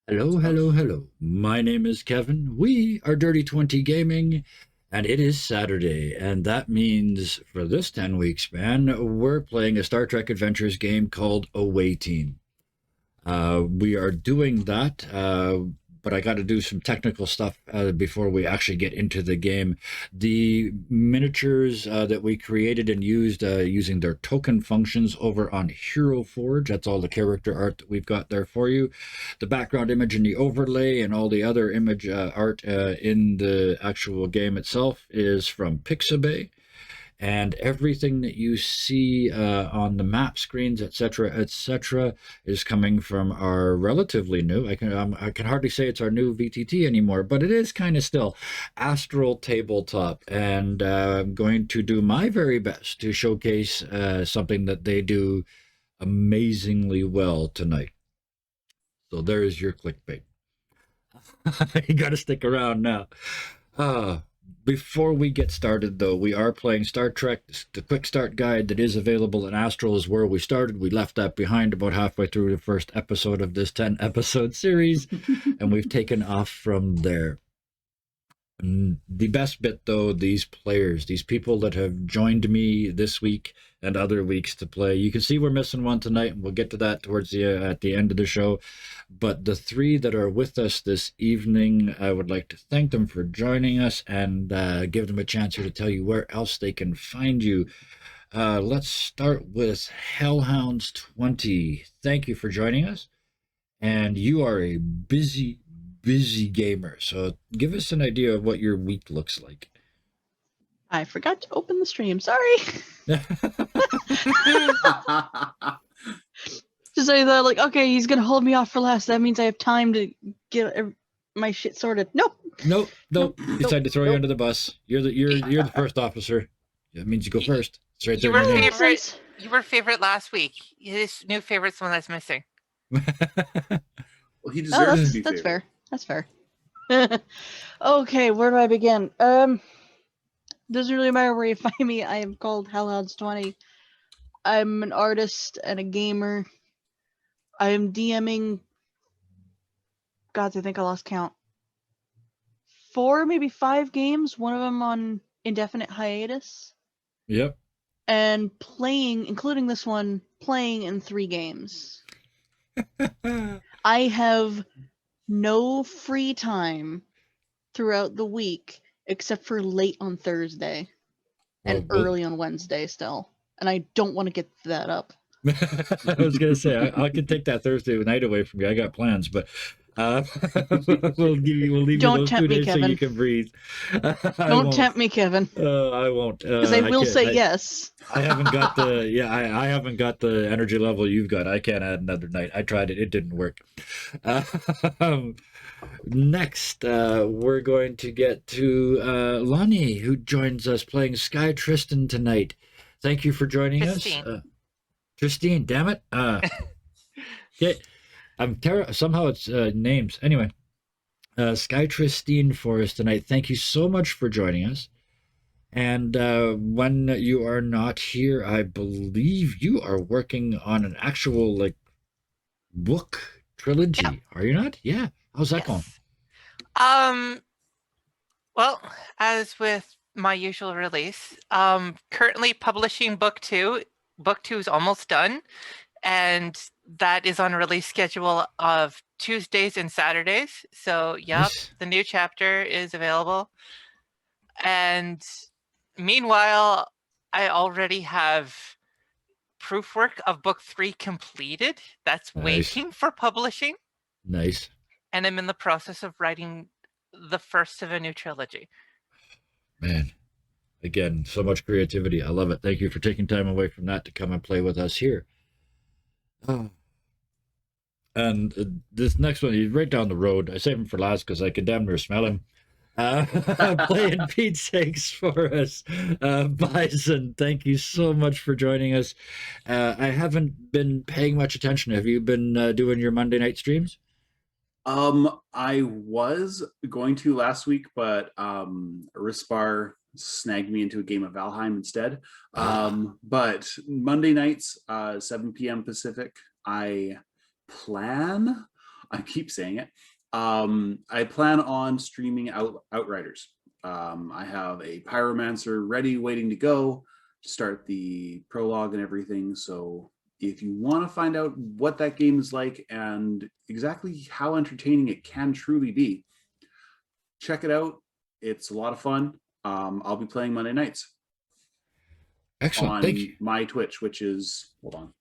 Hello, hello, hello. My name is Kevin. We are Dirty 20 Gaming, and it is Saturday. And that means for this 10-week span, we're playing a Star Trek Adventures game called Away Team. We are doing that, but I got to do some technical stuff before we actually get into the game. The miniatures that we created and used using their token functions over on Hero Forge, that's all the character art that we've got there for you. The background image and the overlay and all the other image art in the actual game itself is from Pixabay, and everything that you see on the map screens, etc., is coming from our relatively new. I can hardly say it's our new VTT anymore, but it is kind of still Astral Tabletop, and I'm going to do my very best to showcase something that they do amazingly well tonight. So there's your clickbait. You got to stick around now. Uh, Before we get started, though, we are playing Star Trek. The quick start guide that is available in Astral is where we started. We left that behind about halfway through the first episode of this 10 episode series, and we've taken off from there. The best bit, though, these players, these people that have joined me this week and other weeks to play. You can see we're missing one tonight, and we'll get to that towards the at the end of the show. But the three that are with us this evening, I would like to thank them for joining us and give them a chance here to tell you where else they can find you. Let's start with Hellhounds 20. Thank you for joining us. And you are a busy gamer. So give us an idea of what your week looks like. I forgot to open the stream. Sorry. Just I thought, like, okay, he's gonna hold me off for last. That means I have time to get my shit sorted. Nope. Nope. Decided to throw you under the bus. You're the first officer. That means you go first. It's right there. You were favorite last week. His new favorite's the one that's missing. Well, he deserves to be that's favorite. fair. That's fair. Okay, where do I begin? Doesn't really matter where you find me. I am called Hellhounds 20. I'm an artist and a gamer. I am DMing. God, I think I lost count. 4, maybe 5 games. One of them on indefinite hiatus. Yep. And playing, including this one, playing in 3 games. I have no free time throughout the week except for late on Thursday and early on Wednesday still. And I don't want to get that up. I was going to say, I can take that Thursday night away from you. I got plans, but we'll leave you those 2 days Kevin. so you can breathe. Don't tempt me, Kevin. I won't. Because I will say yes. I haven't got I haven't got the energy level you've got. I can't add another night. I tried it. It didn't work. Next, we're going to get to Lonnie, who joins us playing Sky Tristan tonight. Thank you for joining us. Christine, damn it. Okay. Somehow it's names. Anyway, Sky Tristine for us tonight. Thank you so much for joining us. And when you are not here, I believe you are working on an actual book trilogy. Yep. Are you not? Yeah. How's that going? Well, as with my usual release, currently publishing book 2. Book 2 is almost done, and that is on a release schedule of Tuesdays and Saturdays. So, yep, nice. The new chapter is available. And meanwhile, I already have proof work of book 3 completed. That's nice. Waiting for publishing. Nice. And I'm in the process of writing the first of a new trilogy. Man. Again, so much creativity. I love it. Thank you for taking time away from that to come and play with us here. And this next one, he's right down the road. I saved him for last because I could damn near smell him. Playing Pete's sakes for us. Bison, thank you so much for joining us. I haven't been paying much attention. Have you been doing your Monday night streams? I was going to last week, but Rispar snagged me into a game of Valheim instead. But Monday nights, 7 p.m. Pacific, I plan I keep saying it. I plan on streaming Outriders. I have a Pyromancer ready, waiting to go to start the prologue and everything. So if you want to find out what that game is like and exactly how entertaining it can truly be, check it out. It's a lot of fun. I'll be playing Monday nights Excellent. on Thank you. my Twitch, which is, hold on,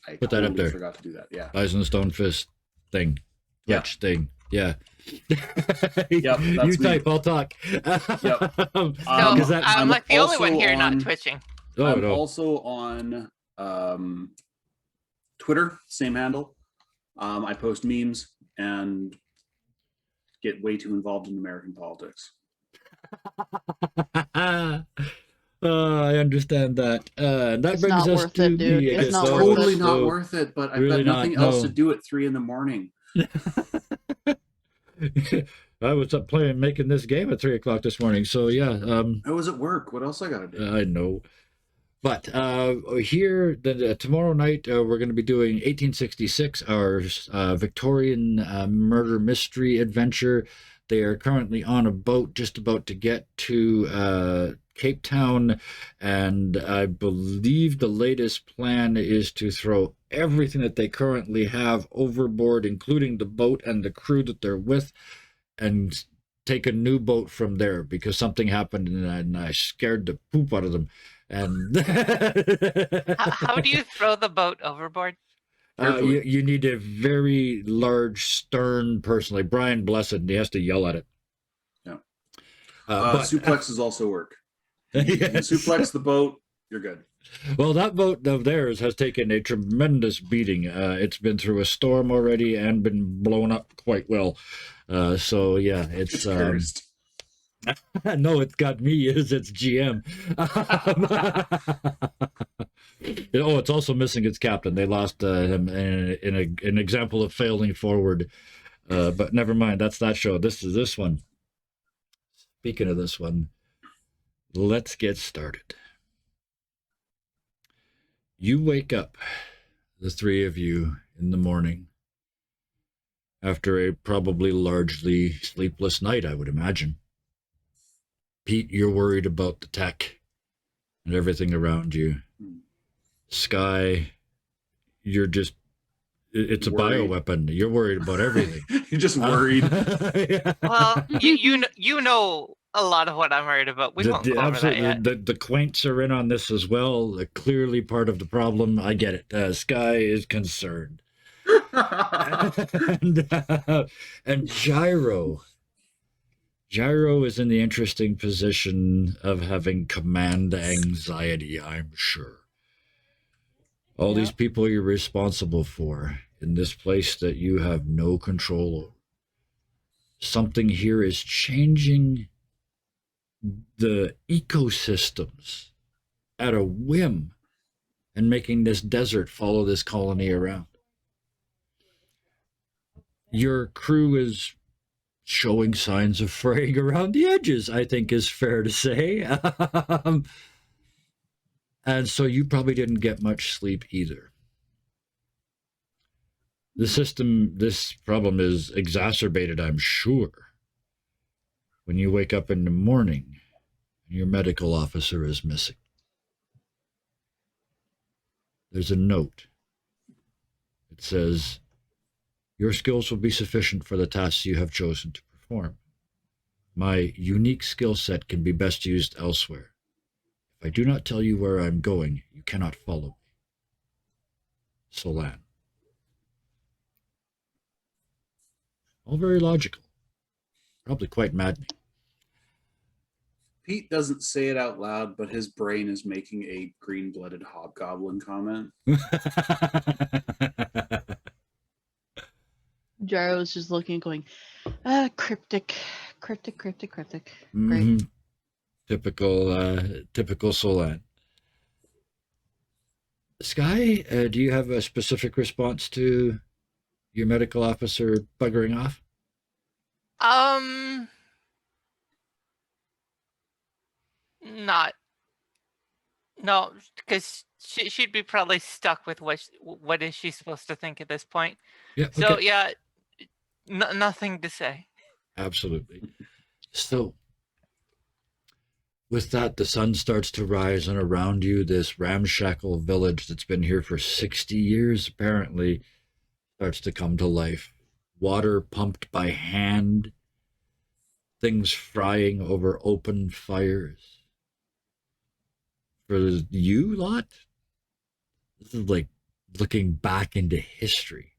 I Put that up totally there. forgot to do that. Yeah. Eyes on the Stone Fist thing. Yeah. Twitch thing. Yeah. Yep, you that's me. type, I'll talk. No, 'cause that- I'm I'm like the only also one here not on- twitching. oh, I'm no. also on Twitter, same handle. I post memes and get way too involved in American politics. I understand that. That It's brings not us worth to it, dude. me. It's It's not worth totally it. not worth it, but I've Really got nothing not, else no. to do at 3 a.m. I was up making this game at 3:00 this morning. So yeah, I was at work. What else I gotta do? I know. But here, tomorrow night, we're going to be doing 1866, our Victorian murder mystery adventure. They are currently on a boat just about to get to Cape Town, and I believe the latest plan is to throw everything that they currently have overboard, including the boat and the crew that they're with, and take a new boat from there because something happened and I scared the poop out of them. And How do you throw the boat overboard? you, you need a very large stern person like Brian Blessed, and he has to yell at it. Yeah. But Suplexes also work. You can Yes. suplex the boat, you're good. Well, that boat of theirs has taken a tremendous beating. It's been through a storm already and been blown up quite well. So yeah, It's cursed. no, it's got me as its GM. Oh, it's also missing its captain. They lost him in an example of failing forward. But never mind. That's that show. This is this one. Speaking of this one, let's get started. You wake up, the three of you, in the morning after a probably largely sleepless night, I would imagine. Pete, you're worried about the tech and everything around you. Sky, you're just, it's a Worried. bioweapon. You're worried about everything. You're just worried. Yeah. Well, you know a lot of what I'm worried about. We won't go over that yet. The quaints are in on this as well. Clearly part of the problem. I get it. Sky is concerned. And Gyro is in the interesting position of having command anxiety, I'm sure. All these people you're responsible for in this place that you have no control over. Something here is changing the ecosystems at a whim and making this desert follow this colony around. Your crew is showing signs of fraying around the edges, I think is fair to say. And so you probably didn't get much sleep either. This problem is exacerbated, I'm sure, when you wake up in the morning and your medical officer is missing. There's a note. It says, your skills will be sufficient for the tasks you have chosen to perform. My unique skill set can be best used elsewhere. If I do not tell you where I'm going, you cannot follow me. Solan. All very logical. Probably quite maddening. Pete doesn't say it out loud, but his brain is making a green-blooded hobgoblin comment. Gyro's just looking, going, cryptic. Great. Mhm. Typical Solan. Sky, do you have a specific response to your medical officer buggering off? No, because she'd be probably stuck with what is she supposed to think at this point. Yeah. So Okay. yeah, Nothing to say. Absolutely. So, with that, the sun starts to rise, and around you, this ramshackle village that's been here for 60 years apparently starts to come to life. Water pumped by hand, things frying over open fires. For you lot, this is like looking back into history.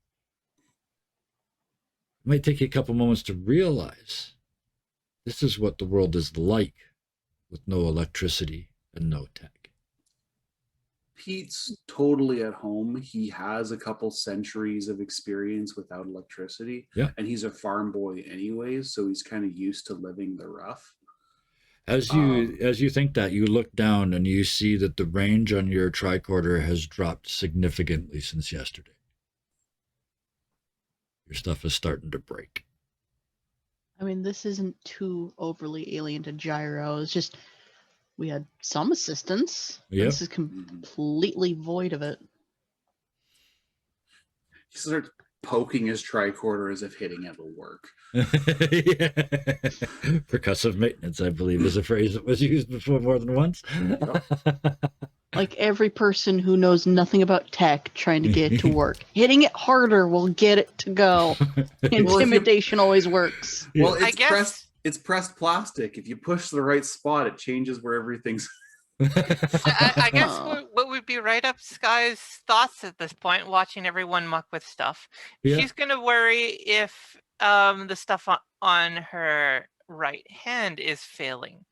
It might take you a couple moments to realize this is what the world is like with no electricity and no tech. Pete's totally at home. He has a couple centuries of experience without electricity. Yeah. And he's a farm boy anyways, so he's kind of used to living the rough. As you think that, you look down and you see that the range on your tricorder has dropped significantly since yesterday. Your stuff is starting to break. I mean, this isn't too overly alien to Gyro. It's just we had some assistance. Yep. This is completely void of it. He starts poking his tricorder as if hitting it will work. Yeah. Percussive maintenance, I believe, is a phrase that was used before more than once. Like every person who knows nothing about tech trying to get it to work. Hitting it harder will get it to go. Intimidation always works. Well, I guess it's pressed plastic. If you push the right spot, it changes where everything's. I guess Huh. what would be right up Sky's thoughts at this point, watching everyone muck with stuff. Yeah. She's gonna worry if the stuff on her right hand is failing,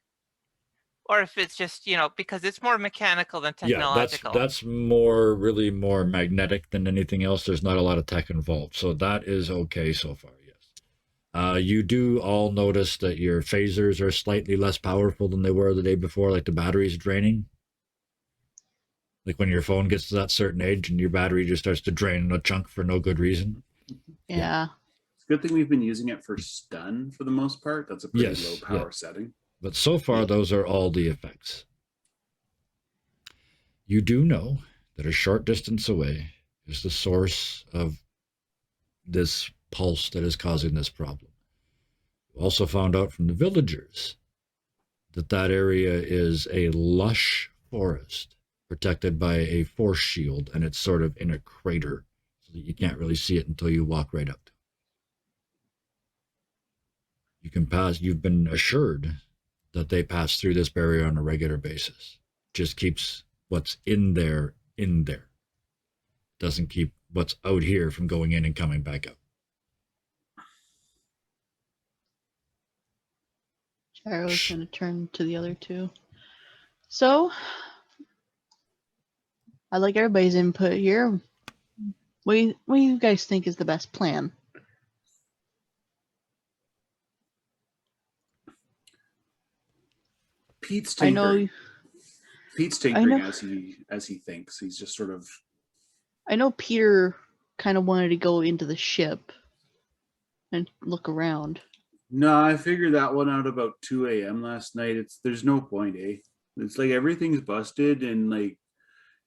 or if it's just because it's more mechanical than Yeah, technological. that's really more magnetic than anything else. There's not a lot of tech involved, so that is okay so far. Yes. You do all notice that your phasers are slightly less powerful than they were the day before, like the battery's draining. Like when your phone gets to that certain age and your battery just starts to drain in a chunk for no good reason. Yeah. It's a good thing we've been using it for stun for the most part. That's a pretty Yes, low power setting. But so far, those are all the effects. You do know that a short distance away is the source of this pulse that is causing this problem. You also found out from the villagers that that area is a lush forest protected by a force shield, and it's sort of in a crater so that you can't really see it until you walk right up to it. You can pass, you've been assured that they pass through this barrier on a regular basis. Just keeps what's in there. Doesn't keep what's out here from going in and coming back out. Gyro's going to turn to the other two. So, I like everybody's input here. What do you guys think is the best plan? Pete's I know. tinkering. Pete's tinkering as he thinks. He's just sort of. I know Peter kind of wanted to go into the ship and look around. No, I figured that one out about 2 a.m. last night. There's no point, eh? It's like everything's busted, and like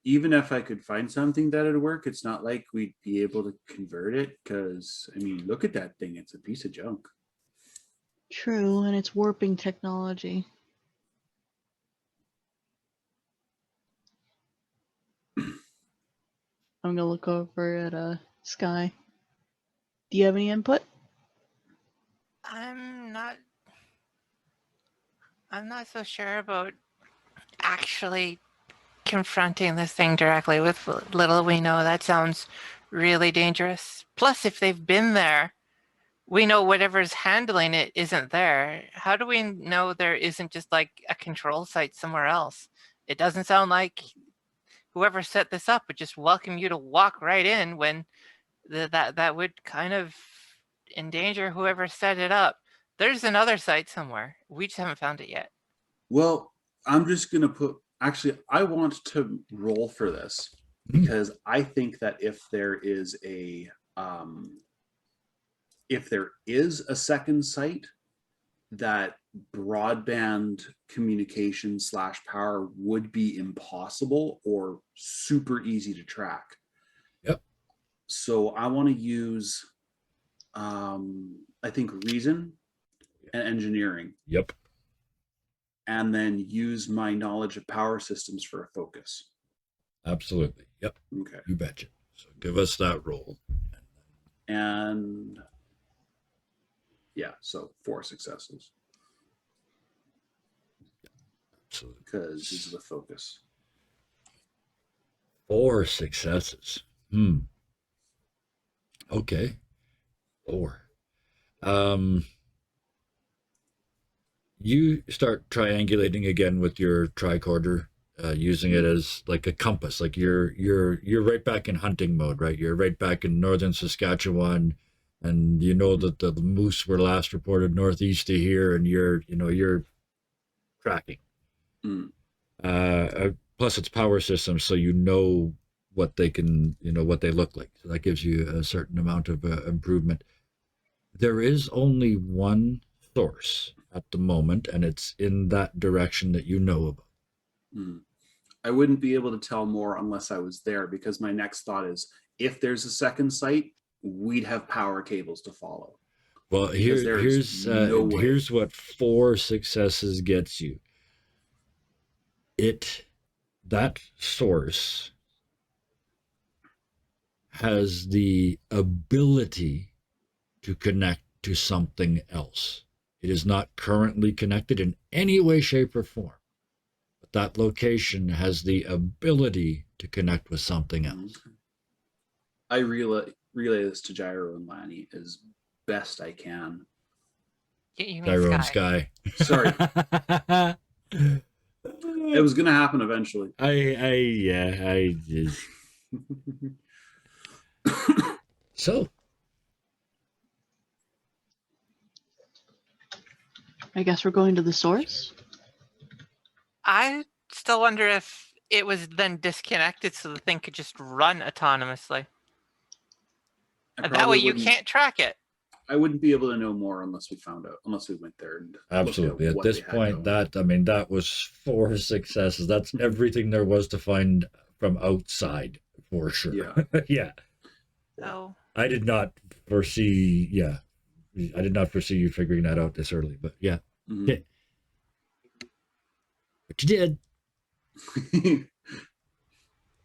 even if I could find something that'd work, it's not like we'd be able to convert it. Because I mean, look at that thing; it's a piece of junk. True, and it's warping technology. I'm gonna look over at Sky. Do you have any input? I'm not so sure about actually confronting this thing directly. With little we know, that sounds really dangerous. Plus, if they've been there, we know whatever's handling it isn't there. How do we know there isn't just like a control site somewhere else? It doesn't sound like whoever set this up would just welcome you to walk right in when that would kind of endanger whoever set it up. There's another site somewhere. We just haven't found it yet. Well, I'm just gonna put. Actually, I want to roll for this because I think that if there is a second site, that broadband communication / power would be impossible or super easy to track. Yep. So I want to use I think reason and engineering, Yep. and then use my knowledge of power systems for a focus. Absolutely. Yep. Okay. You betcha. So give us that roll. And yeah, so 4 successes Absolutely. because this is a focus. 4 successes. Okay. 4. You start triangulating again with your tricorder, using it as like a compass. Like you're right back in hunting mode, right? You're right back in northern Saskatchewan, and you know that the moose were last reported northeast of here, and you're tracking. Mm. Plus, it's power systems, so you know what they can, what they look like. So that gives you a certain amount of improvement. There is only one source at the moment, and it's in that direction that you know about. Mm. I wouldn't be able to tell more unless I was there, because my next thought is, if there's a second site, we'd have power cables to follow. Well, Because there's no way. here's what 4 successes gets you. That source has the ability to connect to something else. It is not currently connected in any way, shape, or form. But that location has the ability to connect with something else. I relay this to Gyro and Lanny as best I can. You mean Gyro and Sky. Sky. Sorry. It was going to happen eventually. I just. So, I guess we're going to the source. I still wonder if it was then disconnected so the thing could just run autonomously. I And that way probably you wouldn't- can't track it. I wouldn't be able to know more unless we went there. And absolutely. looked At what this they had point, going. that was 4 successes. That's everything there was to find from outside, for sure. Yeah. Yeah. So I did not foresee. Yeah, I did not foresee you figuring that out this early. But yeah, Mhm. Yeah. But you did.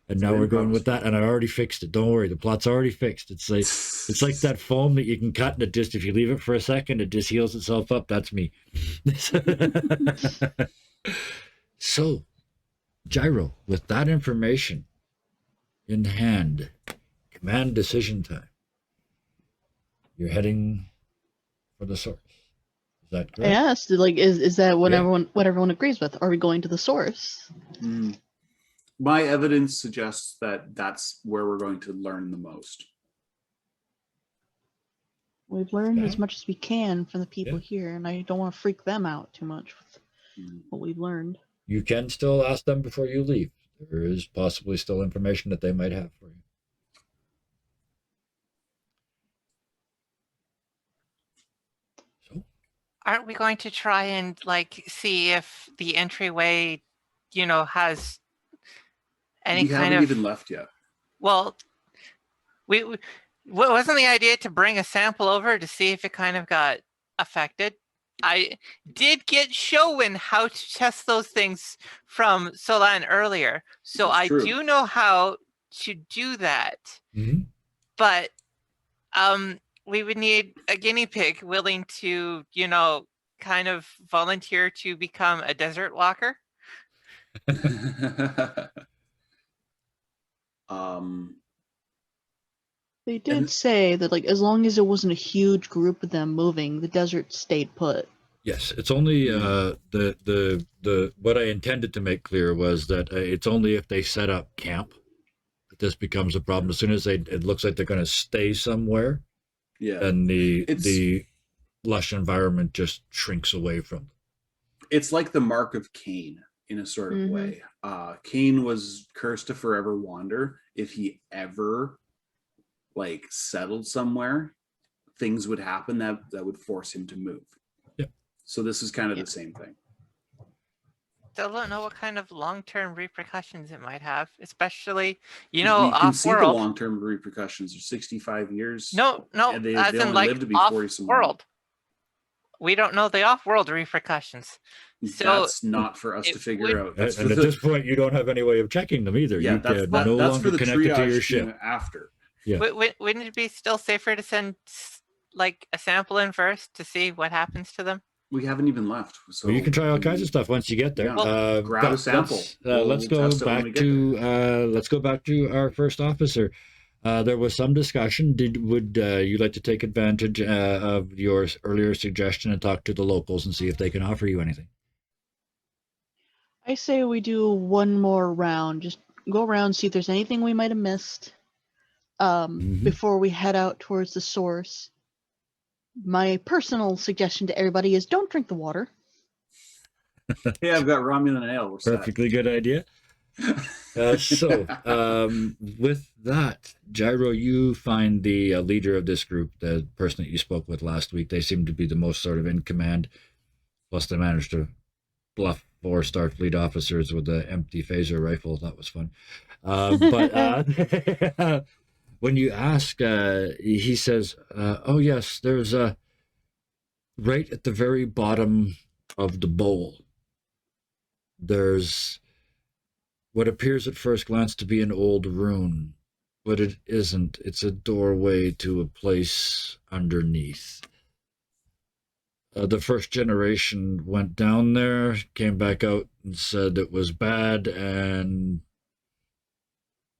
And now we're going with that. And I already fixed it. Don't worry, the plot's already fixed. It's like that foam that you can cut, and it just, if you leave it for a second, it just heals itself up. That's me. So, Gyro, with that information in hand, command decision time. You're heading for the source. Is that I correct? asked, like, is that what Yeah. everyone agrees with? Are we going to the source? Mm. My evidence suggests that that's where we're going to learn the most. We've learned as Okay. much as we can from the people Yeah. here, and I don't want to freak them out too much with Mm. what we've learned. You can still ask them before you leave. There is possibly still information that they might have for you. So, aren't we going to try and like see if the entryway, has any We kind haven't of even left yet. well, wasn't the idea to bring a sample over to see if it kind of got affected? I did get shown how to test those things from Solan earlier, so That's I true. do know how to do that. mhm. But we would need a guinea pig willing to, kind of volunteer to become a desert walker. um, They did And- say that, like, as long as it wasn't a huge group of them moving, the desert stayed put. Yes, it's only the what I intended to make clear was that it's only if they set up camp that this becomes a problem. As soon as it looks like they're going to stay somewhere, yeah. then It's- the lush environment just shrinks away from them. It's like the mark of Cain in a sort of Mhm. way. Cain was cursed to forever wander. If he ever settled somewhere, things would happen that would force him to move. Yeah. So this is kind of Yeah. the same thing. still don't know what kind of long-term repercussions it might have, especially, we can see the off-world. long-term repercussions. Are 65 years. No, and they as in only like live to be 40 some odd. off-world. We don't know the off-world repercussions. So That's not for us it to figure would- out. That's And for at the, this point, you don't have any way of checking them either. yeah, You that's, can that, no that's for longer the connect it to your triage ship. team after. Yeah. Wouldn't it be still safer to send like a sample in first to see what happens to them? We haven't even left. So Well, you can try all kinds of stuff once you get there. Yeah. Well, grab a but sample. Let's We'll go test it when back we get to let's go back to our first officer. There was some discussion. Would you like to take advantage of your earlier suggestion and talk to the locals and see if they can offer you anything? I say we do one more round. Just go around, see if there's anything we might have missed Mhm. before we head out towards the source. My personal suggestion to everybody is don't drink the water. Hey, I've got ramen and ale. What's Perfectly good idea. that? With that, Gyro, you find the leader of this group, the person that you spoke with last week. They seem to be the most sort of in command. Plus, they managed to bluff 4 Starfleet officers with an empty phaser rifle. That was fun. But when you ask, he says, "Oh yes, there's a right at the very bottom of the bowl. There's what appears at first glance to be an old rune, but it isn't. It's a doorway to a place underneath. The first generation went down there, came back out and said it was bad, and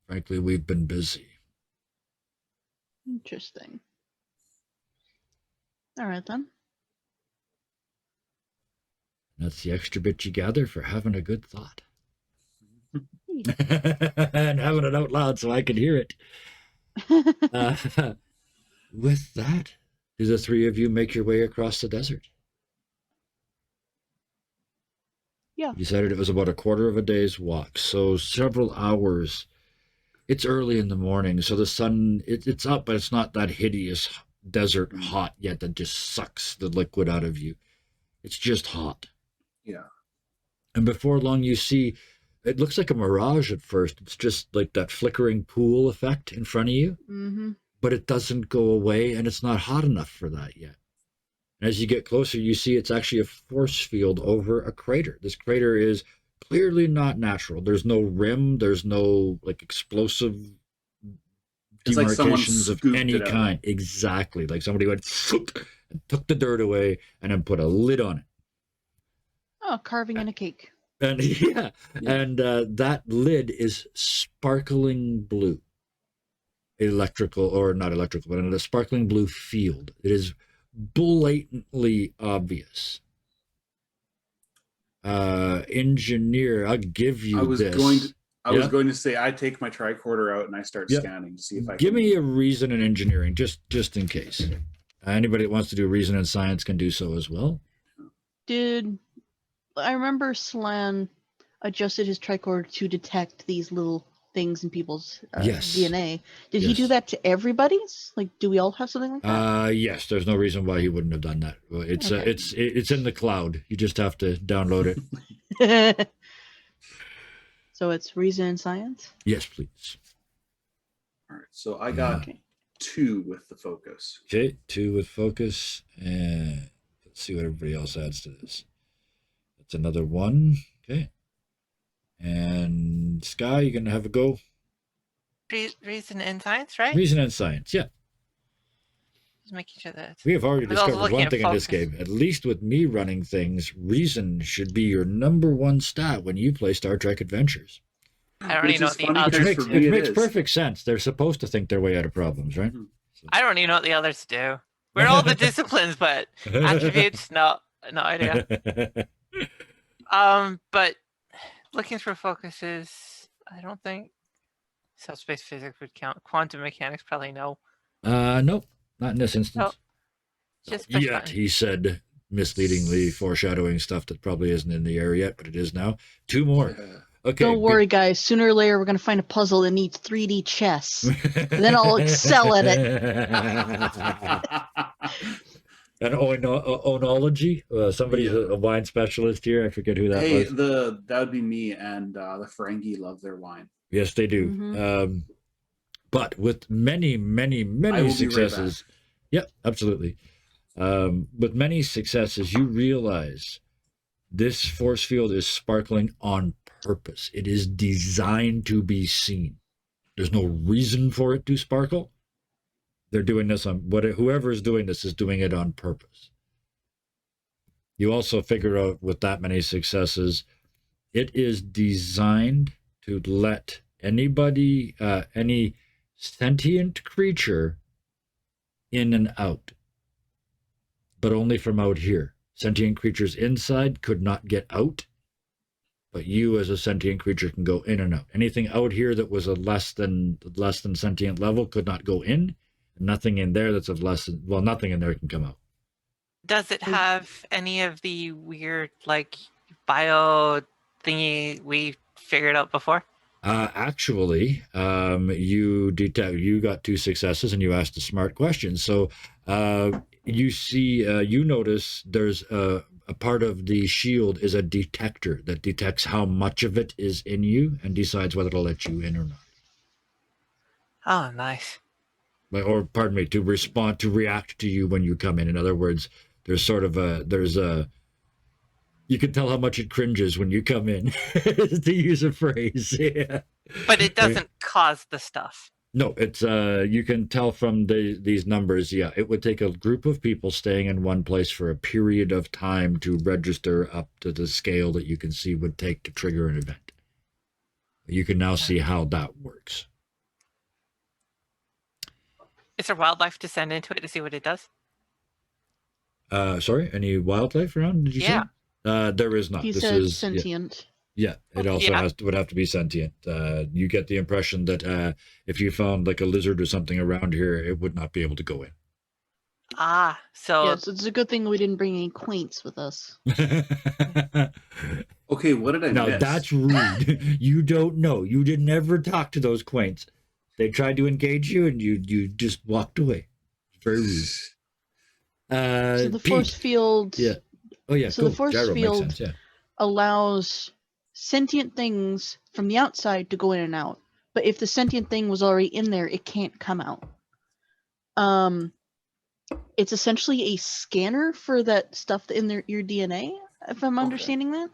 frankly, we've been busy." Interesting. All right then. That's the extra bit you gather for having a good thought. And having it out loud so I could hear it. With that, do the 3 of you make your way across the desert? Yeah. You said it was about a quarter of a day's walk, so several hours. It's early in the morning, so the sun, it's up, but it's not that hideous desert hot yet that just sucks the liquid out of you. It's just hot. Yeah. And before long, you see, it looks like a mirage at first. It's just like that flickering pool effect in front of you, Mm-hmm. but it doesn't go away, and it's not hot enough for that yet. And as you get closer, you see it's actually a force field over a crater. This crater is clearly not natural. There's no rim. There's no like explosive It's like someone demarcations of scooped any it out. kind. Exactly. Like somebody went and took the dirt away and then put a lid on it. Oh, carving in a cake. And yeah, and that lid is sparkling blue. Electrical, or not electrical, but in a sparkling blue field. It is blatantly obvious. Engineer, I'll give you I was this. was going to say I take my tricorder out and I start Yeah. scanning to see if I Give can. me a reason in engineering, just in case. Anybody that wants to do reason in science can do so as well. I remember Slan adjusted his tricorder to detect these little things in people's Yes. DNA. Did he Yes. do that to everybody's? Like, do we all have something like that? Yes, there's no reason why he wouldn't have done that. Well, it's Okay. it's in the cloud. You just have to download it. So it's reason and science? Yes, please. All right, so I got Okay. 2 with the focus. Okay, 2 with focus, and let's see what everybody else adds to this. That's another 1. Okay, and Sky, you're gonna have a go. Reason in science, right? Reason and science. Yeah, Just making sure that. we have already I was also discovered looking one at thing in this focus. game. At least with me running things, reason should be your number 1 stat when you play Star Trek Adventures. I don't even know Which what is the funny Which others. because makes, for me it it makes is. perfect sense. They're supposed to think their way out of problems, right? I don't even know what the others do. We're all the disciplines, but attributes, no idea. But looking for focuses, I don't think subspace physics would count. Quantum mechanics, probably no. Nope, not in this instance. Just push Yet, button. he said, misleadingly foreshadowing stuff that probably isn't in the air yet, but it is now. 2 more. Okay. Don't worry, guys. Sooner or later, we're going to find a puzzle that needs 3D chess. Then I'll excel at it. An oenology. Somebody's Yeah. a wine specialist here. I forget who that Hey, was. that would be me, and the Ferengi love their wine. Yes, they do. Mhm. But with many, many, I many will be right back. successes, yeah, absolutely. With many successes, you realize this force field is sparkling on purpose. It is designed to be seen. There's no reason for it to sparkle. They're doing this on whoever is doing this is doing it on purpose. You also figure out with that many successes, it is designed to let anybody, any sentient creature in and out, but only from out here. Sentient creatures inside could not get out, but you as a sentient creature can go in and out. Anything out here that was a less than sentient level could not go in. Nothing in there that's of less than, well, nothing in there can come out. Does it have any of the weird like bio thingy we figured out before? Actually, you got 2 successes and you asked a smart question. So you notice there's a part of the shield is a detector that detects how much of it is in you and decides whether to let you in or not. Oh, nice. Or pardon me, to react to you when you come in. In other words, there's you can tell how much it cringes when you come in, to use a phrase. Yeah. But it doesn't cause the stuff. No, it's you can tell from these numbers. Yeah, it would take a group of people staying in one place for a period of time to register up to the scale that you can see would take to trigger an event. You can now see how that works. Is there wildlife to send into it to see what it does? Sorry, any wildlife around? Did you Yeah. say? There is not. He This said is sentient. Yeah, it also Yeah. would have to be sentient. You get the impression that if you found like a lizard or something around here, it would not be able to go in. Ah, so Yes, it's a good thing we didn't bring any quaints with us. Okay, what did I Now miss? that's rude. You don't know. You did never talk to those quaints. They tried to engage you, and you just walked away. Very rude. So the Pete. force field Yeah. Oh yeah. So cool. the force Gyro field- makes sense. Yeah. allows sentient things from the outside to go in and out. But if the sentient thing was already in there, it can't come out. It's essentially a scanner for that stuff in your DNA, if I'm Okay. understanding that.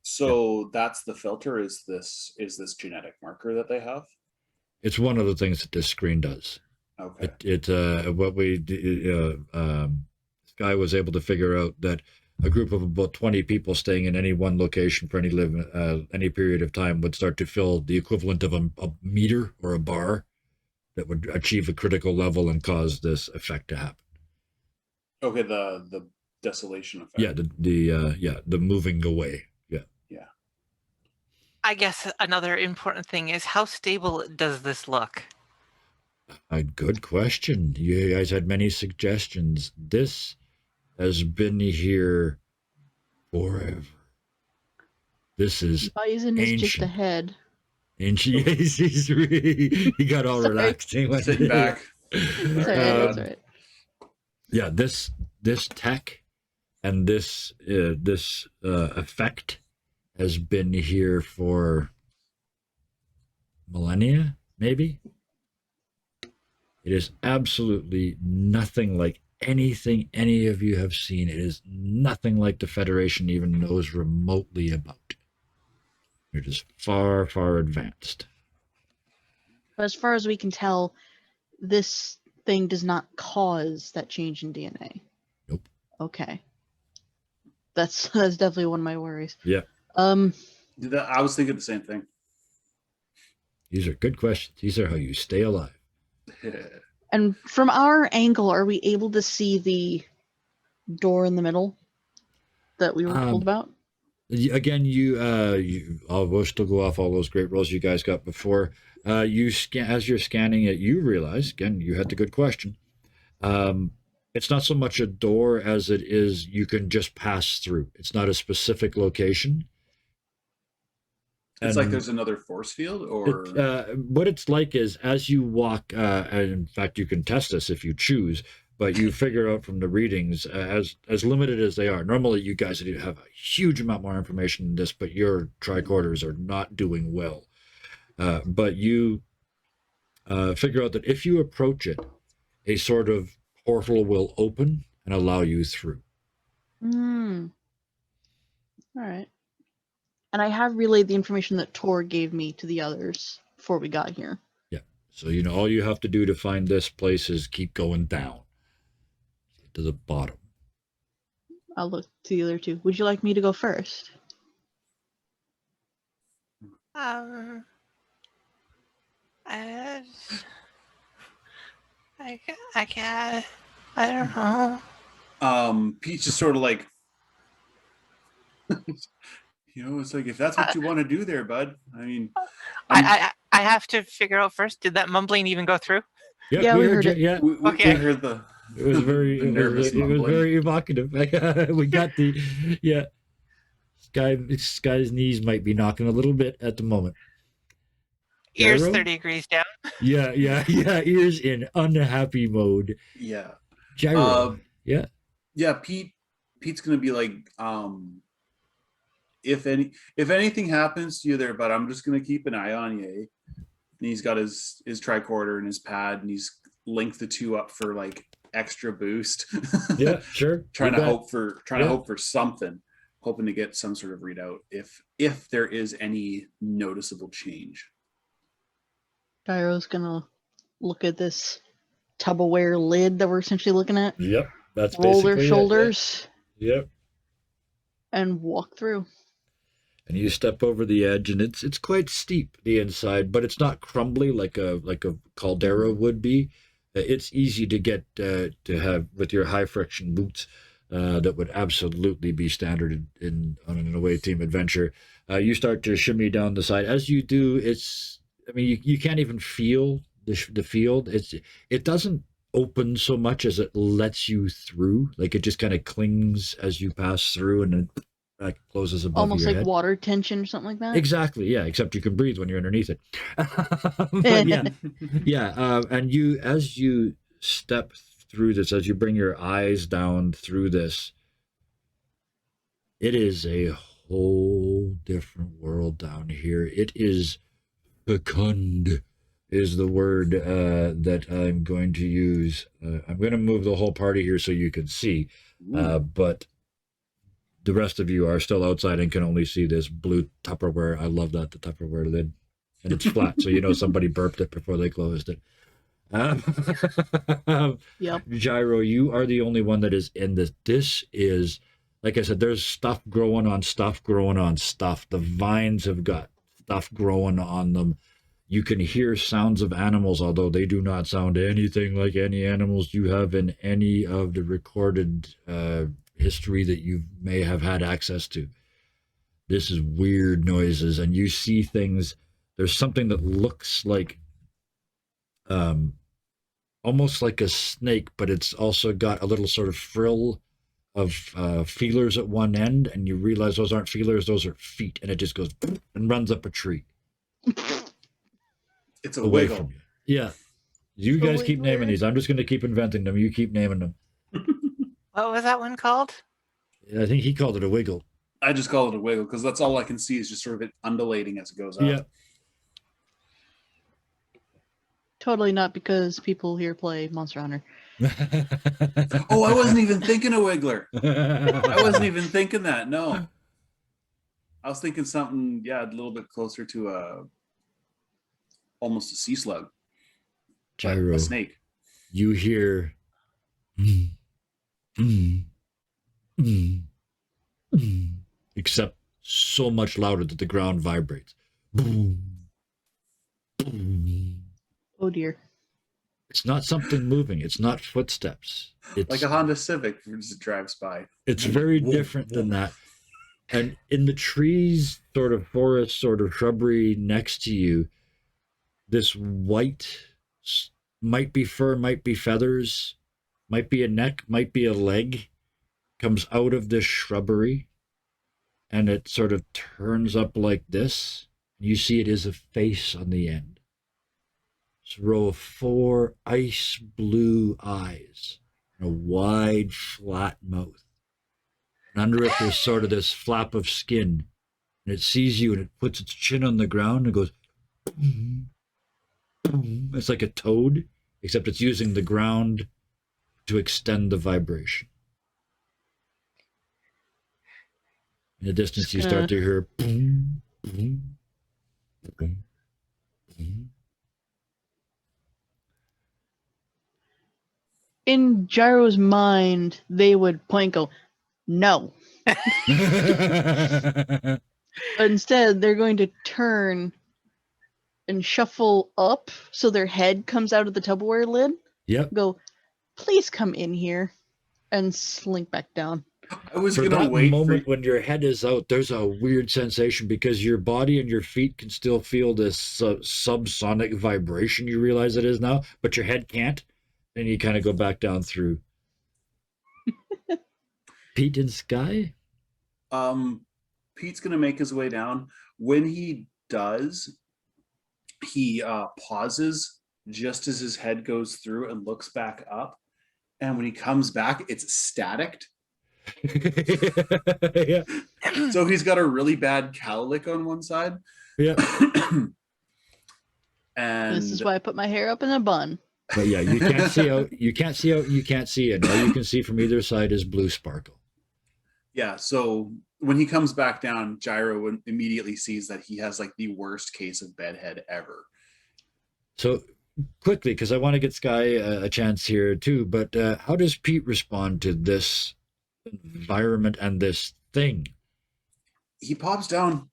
So that's the filter. Is this genetic marker that they have? It's one of the things that this screen does. Okay. Sky was able to figure out that a group of about 20 people staying in any one location for any period of time would start to fill the equivalent of a meter or a bar that would achieve a critical level and cause this effect to happen. Okay, the desolation effect. Yeah, the moving away. Yeah. I guess another important thing is how stable does this look? A good question. You guys had many suggestions. This has been here forever. This is Bison is just ancient. ahead. ancient. He got all Sorry. relaxed. He went Sitting back. That's all right, that's all right. Yeah, this tech and this effect has been here for millennia, maybe. It is absolutely nothing like anything any of you have seen. It is nothing like the Federation even knows remotely about. It is far, far advanced. But as far as we can tell, this thing does not cause that change in DNA. Nope. Okay. That's definitely one of my worries. Yeah. I was thinking the same thing. These are good questions. These are how you stay alive. And from our angle, are we able to see the door in the middle that we were told about? Again, I'll still go off all those great rolls you guys got before. As you're scanning it, you realize, again, you had the good question. It's not so much a door as it is you can just pass through. It's not a specific location. It's like And there's another force field, or what it's like is as you walk, and in fact, you can test this if you choose. but you figure out from the readings, as limited as they are. Normally, you guys have a huge amount more information than this, but your tricorders are not doing well. But you figure out that if you approach it, a sort of portal will open and allow you through. Hmm. All right. And I have relayed the information that Tor gave me to the others before we got here. Yeah. So, all you have to do to find this place is keep going down to the bottom. I'll look to the other two. Would you like me to go first? I, I can't. I don't know. Pete's just sort of like, it's like, if that's what you want to do there, bud. I mean, I have to figure out first. Did that mumbling even go through? Yeah, we heard you. it. Yeah, we Okay. heard the. it was very, the it nervous was, it was mumbling. very evocative. We got the, yeah. Sky's knees might be knocking a little bit at the moment. Ears Gyro? 30 degrees down. Yeah. Ears in unhappy mode. Yeah. Gyro. Yeah. Yeah, Pete's gonna be like, if anything happens to you there, but I'm just gonna keep an eye on you. Eh? And he's got his tricorder and his pad, and he's linked the two up for like extra boost. Yeah. Sure. trying You to bet. hope for something, hoping to get some sort of readout if there is any noticeable change. Gyro's gonna look at this Tupperware lid that we're essentially looking at, Yep. That's roll basically their it. shoulders, Yep. and walk through. And you step over the edge, and it's quite steep, the inside, but it's not crumbly like a caldera would be. It's easy to get to have with your high friction boots. That would absolutely be standard on an away team adventure. You start to shimmy down the side. As you do, you can't even feel the field. It doesn't open so much as it lets you through. Like it just kind of clings as you pass through, and then closes above Almost your like head. water tension or something like that. Exactly, yeah, except you can breathe when you're underneath it. But yeah, and as you step through this, as you bring your eyes down through this, it is a whole different world down here. It is fecund, is the word that I'm going to use. I'm going to move the whole party here so you can see, but the rest of you are still outside and can only see this blue Tupperware. I love that, the Tupperware lid. And it's flat, so somebody burped it before they closed it. Yep. Gyro, you are the only one that is in this. This is, like I said, there's stuff growing on stuff growing on stuff. The vines have got stuff growing on them. You can hear sounds of animals, although they do not sound anything like any animals you have in any of the recorded history that you may have had access to. This is weird noises, and you see things. There's something that looks like almost like a snake, but it's also got a little sort of frill of feelers at one end, and you realize those aren't feelers, those are feet, and it just goes and runs up a tree. It's a away wiggle. from you. Yeah. You guys keep naming these. I'm just going to keep inventing them. You keep naming them. What was that one called? I think he called it a wiggle. I just call it a wiggle because that's all I can see is just sort of it undulating as it goes up. Yeah. Totally not because people here play Monster Hunter. Oh, I wasn't even thinking a wiggler. I wasn't even thinking that. No. I was thinking something, a little bit closer to almost a sea slug. Gyro, A snake. you hear except so much louder that the ground vibrates. Boom. Boom. Oh dear. It's not something moving. It's not footsteps. It's Like a Honda Civic just drives by. It's very different than that. And in the trees, sort of forest, sort of shrubbery next to you, this white, might be fur, might be feathers, might be a neck, might be a leg, comes out of this shrubbery, and it sort of turns up like this. You see it is a face on the end. It's a row of 4 ice blue eyes. and a wide, flat mouth. And under it, there's sort of this flap of skin. And it sees you and it puts its chin on the ground and goes, boom, boom. It's like a toad, except it's using the ground to extend the vibration. In the distance, you start to hear boom, boom, boom, boom. In Gyro's mind, they would point and go, no. But instead, they're going to turn and shuffle up so their head comes out of the Tupperware lid. Yep. Go, please come in here, and slink back down. I was For gonna that wait moment for when your head is out, there's a weird sensation because your body and your feet can still feel this subsonic vibration. You realize it is now, but your head can't. And you kind of go back down through. Pete and Sky? Pete's gonna make his way down. When he does, he pauses just as his head goes through and looks back up. And when he comes back, it's staticked. Yeah. So he's got a really bad cowlick on one side. Yeah. And This is why I put my hair up in a bun. But yeah, you can't see out. You can't see out. You can't see it. All you can see from either side is blue sparkle. yeah, so when he comes back down, Gyro immediately sees that he has like the worst case of bedhead ever. So quickly, because I want to get Sky a chance here too. But how does Pete respond to this environment and this thing? He pops down,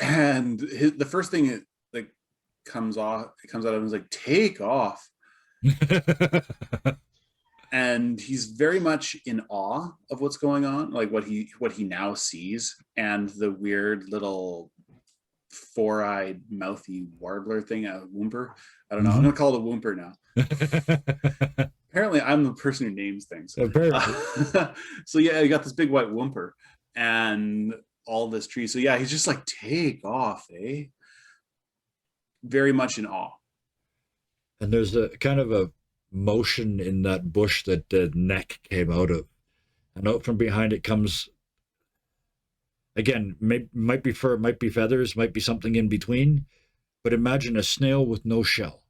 and the first thing it like comes out of him is like, take off. And he's very much in awe of what's going on, like what he now sees, and the weird little four-eyed mouthy warbler thing, a whoomper. I don't know. I'm gonna call it a whoomper now. Apparently I'm the person who names things. Apparently. So yeah, you got this big white whoomper and all this tree. So yeah, he's just like, take off, eh? Very much in awe. And there's a kind of a motion in that bush that the neck came out of. And out from behind it comes, again, might be fur, might be feathers, might be something in between. But imagine a snail with no shell.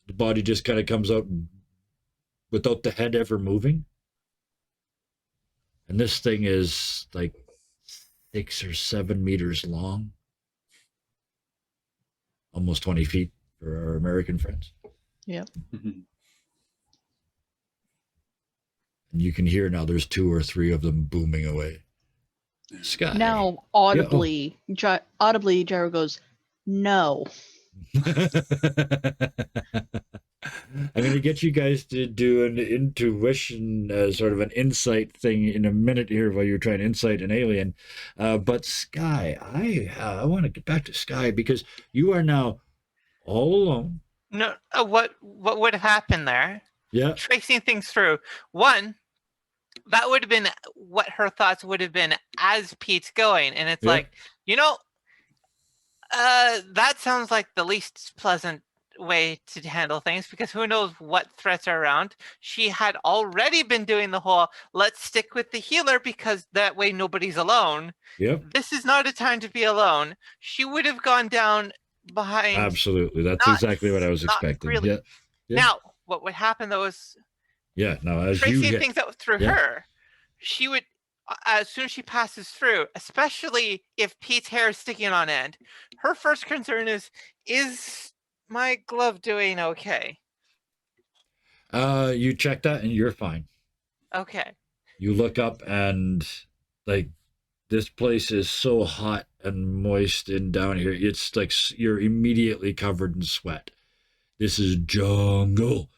The body just kind of comes out without the head ever moving. And this thing is like 6 or 7 meters long. Almost 20 feet for our American friends. Yep. And you can hear now there's 2 or 3 of them booming away. Sky. Now, audibly, audibly, Gyro goes, no. I'm going to get you guys to do an intuition, sort of an insight thing in a minute here while you're trying to insight an alien. But Sky, I want to get back to Sky because you are now all alone. No, what would happen there? Yeah. Tracing things through. One, that would have been what her thoughts would have been as Pete's going, and it's Yeah. like, you know, that sounds like the least pleasant way to handle things because who knows what threats are around. She had already been doing the whole let's stick with the healer because that way nobody's alone. Yep. This is not a time to be alone. She would have gone down behind. Absolutely. That's Not- exactly what I was not expecting. really. Yeah. Yeah. Now, what would happen though is Yeah. Now, as you tracing get, things out through yeah. her, she would, as soon as she passes through, especially if Pete's hair is sticking on end, her first concern is my glove doing okay? You check that and you're fine. Okay. You look up and like this place is so hot and moist and down here. It's like you're immediately covered in sweat. This is jungle.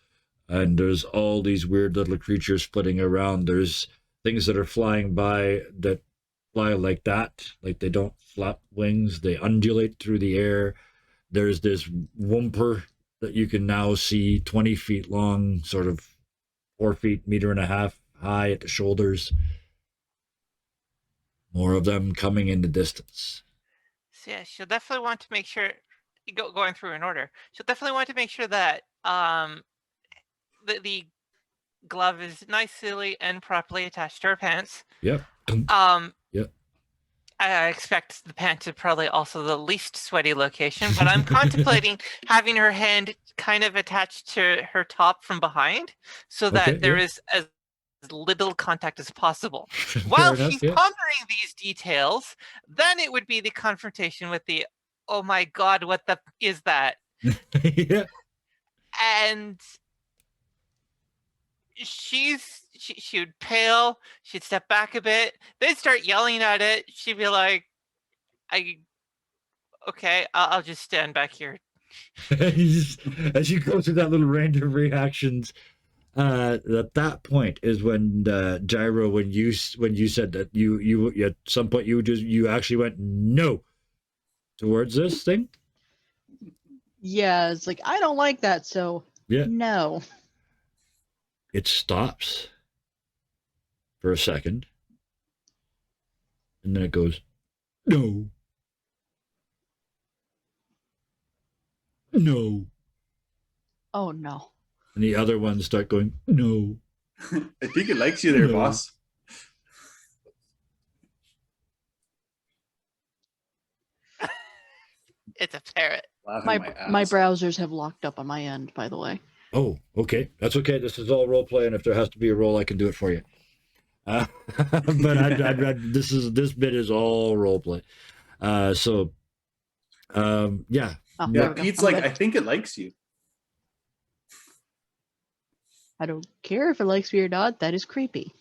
And there's all these weird little creatures flitting around. There's things that are flying by that fly like that, like they don't flap wings, they undulate through the air. There's this whomper that you can now see 20 feet long, sort of 4 feet, 1.5 meters high at the shoulders. More of them coming in the distance. So yeah, she'll definitely want to make sure, going through in order, she'll definitely want to make sure that the glove is nicely and properly attached to her pants. Yep. Yep. I expect the pant to probably also the least sweaty location, but I'm contemplating having her hand kind of attached to her top from behind so that Okay, there yeah. is as little contact as possible. Fair While enough, she's yeah. pondering these details, then it would be the confrontation with the, oh my God, what the is that? Yeah. And she would pale, she'd step back a bit, they'd start yelling at it, she'd be like, okay, I'll just stand back here. As you go through that little range of reactions, at that point is when Gyro, when you said that you at some point you actually went no towards this thing. Yeah, it's like I don't like that, so Yeah. no. It stops for a second, and then it goes no, no, Oh no. and the other ones start going no. I think it likes you there, No. boss. It's a parrot. Laughing My ass. browsers have locked up on my end, by the way. Oh, okay. That's okay. This is all role play, and if there has to be a role, I can do it for you. But this bit is all role play. Yeah. Oh, Yeah, there we go. Pete's I'm like, good. I think it likes you. I don't care if it likes me or not. That is creepy.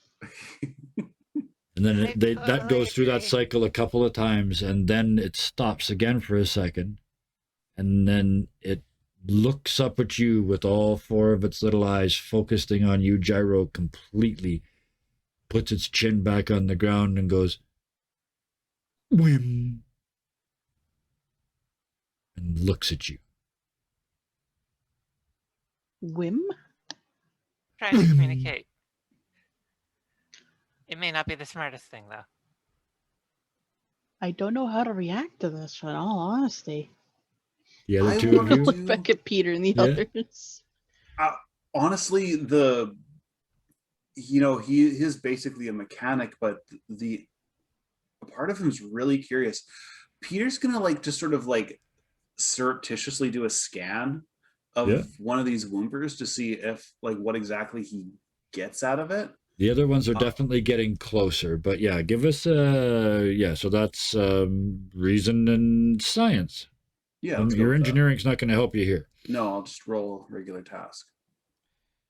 And then I that totally goes through that agree. cycle a couple of times, and then it stops again for a second, and then it looks up at you with all four of its little eyes focusing on you, Gyro, completely, puts its chin back on the ground and goes, whim, and looks at you. Whim? Trying to communicate. It may not be the smartest thing, though. I don't know how to react to this, in all honesty. The other I two of wanna you, Look back at Peter and the Yeah. others. Honestly, he is basically a mechanic, but the a part of him is really curious. Peter's gonna like just sort of like surreptitiously do a scan of Yeah. one of these Woompers to see if like what exactly he gets out of it. the other ones are definitely getting closer. But yeah, give us so that's reason and science. Yeah, And let's go your with that. engineering's not going to help you here. No, I'll just roll regular task.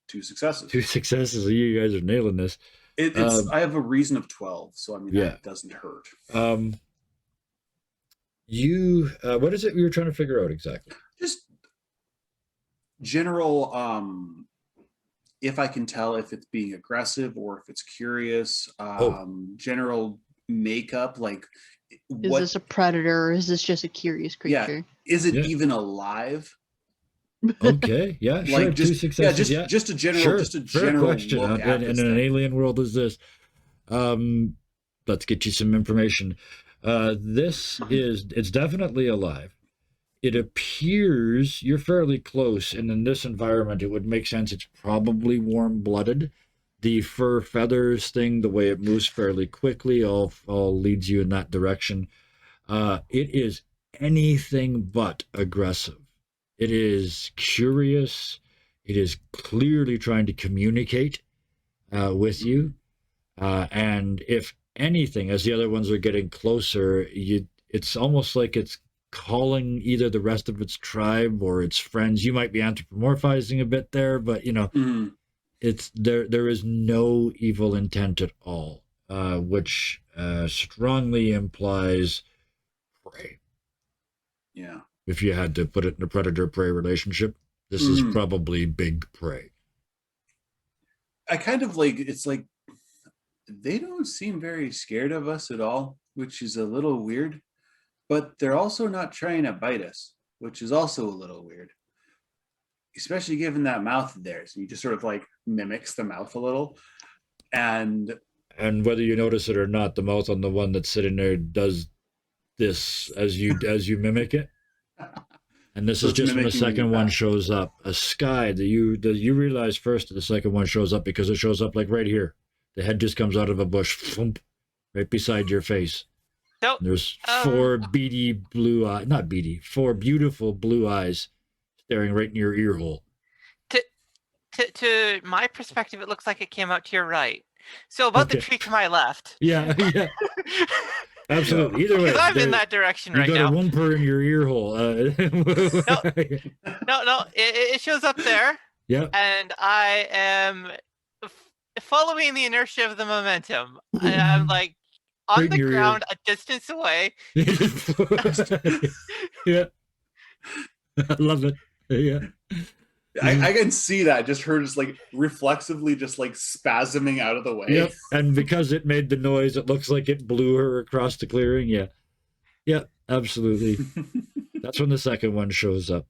2 successes. 2 successes. You guys are nailing this. It's I have a reason of 12, so I mean Yeah. that doesn't hurt. You what is it you were trying to figure out exactly? Just general if I can tell if it's being aggressive or if it's curious, general makeup, like Is what this a predator or is this just a curious Yeah. creature? is it Yeah. even alive? Okay, yeah, sure. Like 2 just successes. Yeah, just a general sure. just a Fair general question. look at In this an thing. alien world as this, let's get you some information. It's definitely alive. It appears you're fairly close, and in this environment, it would make sense. It's probably warm-blooded. The fur feathers thing, the way it moves fairly quickly, all leads you in that direction. It is anything but aggressive. It is curious. It is clearly trying to communicate with you. And if anything, as the other ones are getting closer, it's almost like it's calling either the rest of its tribe or its friends. You might be anthropomorphizing a bit there, but Mhm. it's there is no evil intent at all, which strongly implies prey. Yeah. If you had to put it in a predator-prey relationship, this is Mhm. probably big prey. I kind of like it's like they don't seem very scared of us at all, which is a little weird. But they're also not trying to bite us, which is also a little weird. Especially given that mouth of theirs. He just sort of like mimics the mouth a little. And And whether you notice it or not, the mouth on the one that's sitting there does this as you mimic it. And this So is it's just when the mimicking second the one path. shows up. A sky that you realize first that the second one shows up because it shows up like right here. The head just comes out of a bush, thump, right beside your face. So, And there's four beady blue eyes, not beady, four beautiful blue eyes staring right in your ear hole. to my perspective, it looks like it came out to your right. So about the Okay. tree to my left. Yeah, yeah, absolutely. Either way, Because I'm in there- that direction you right got now. a whimper in your ear hole. No, it shows up there, Yeah. and I am following the inertia of the momentum. I'm like on Right in the your ear. ground, a distance away. Yeah. I love it. Yeah. I can see that. Just her just like reflexively just like spasming out of the way. Yep. And because it made the noise, it looks like it blew her across the clearing. Yeah. Yeah, absolutely. That's when the second one shows up.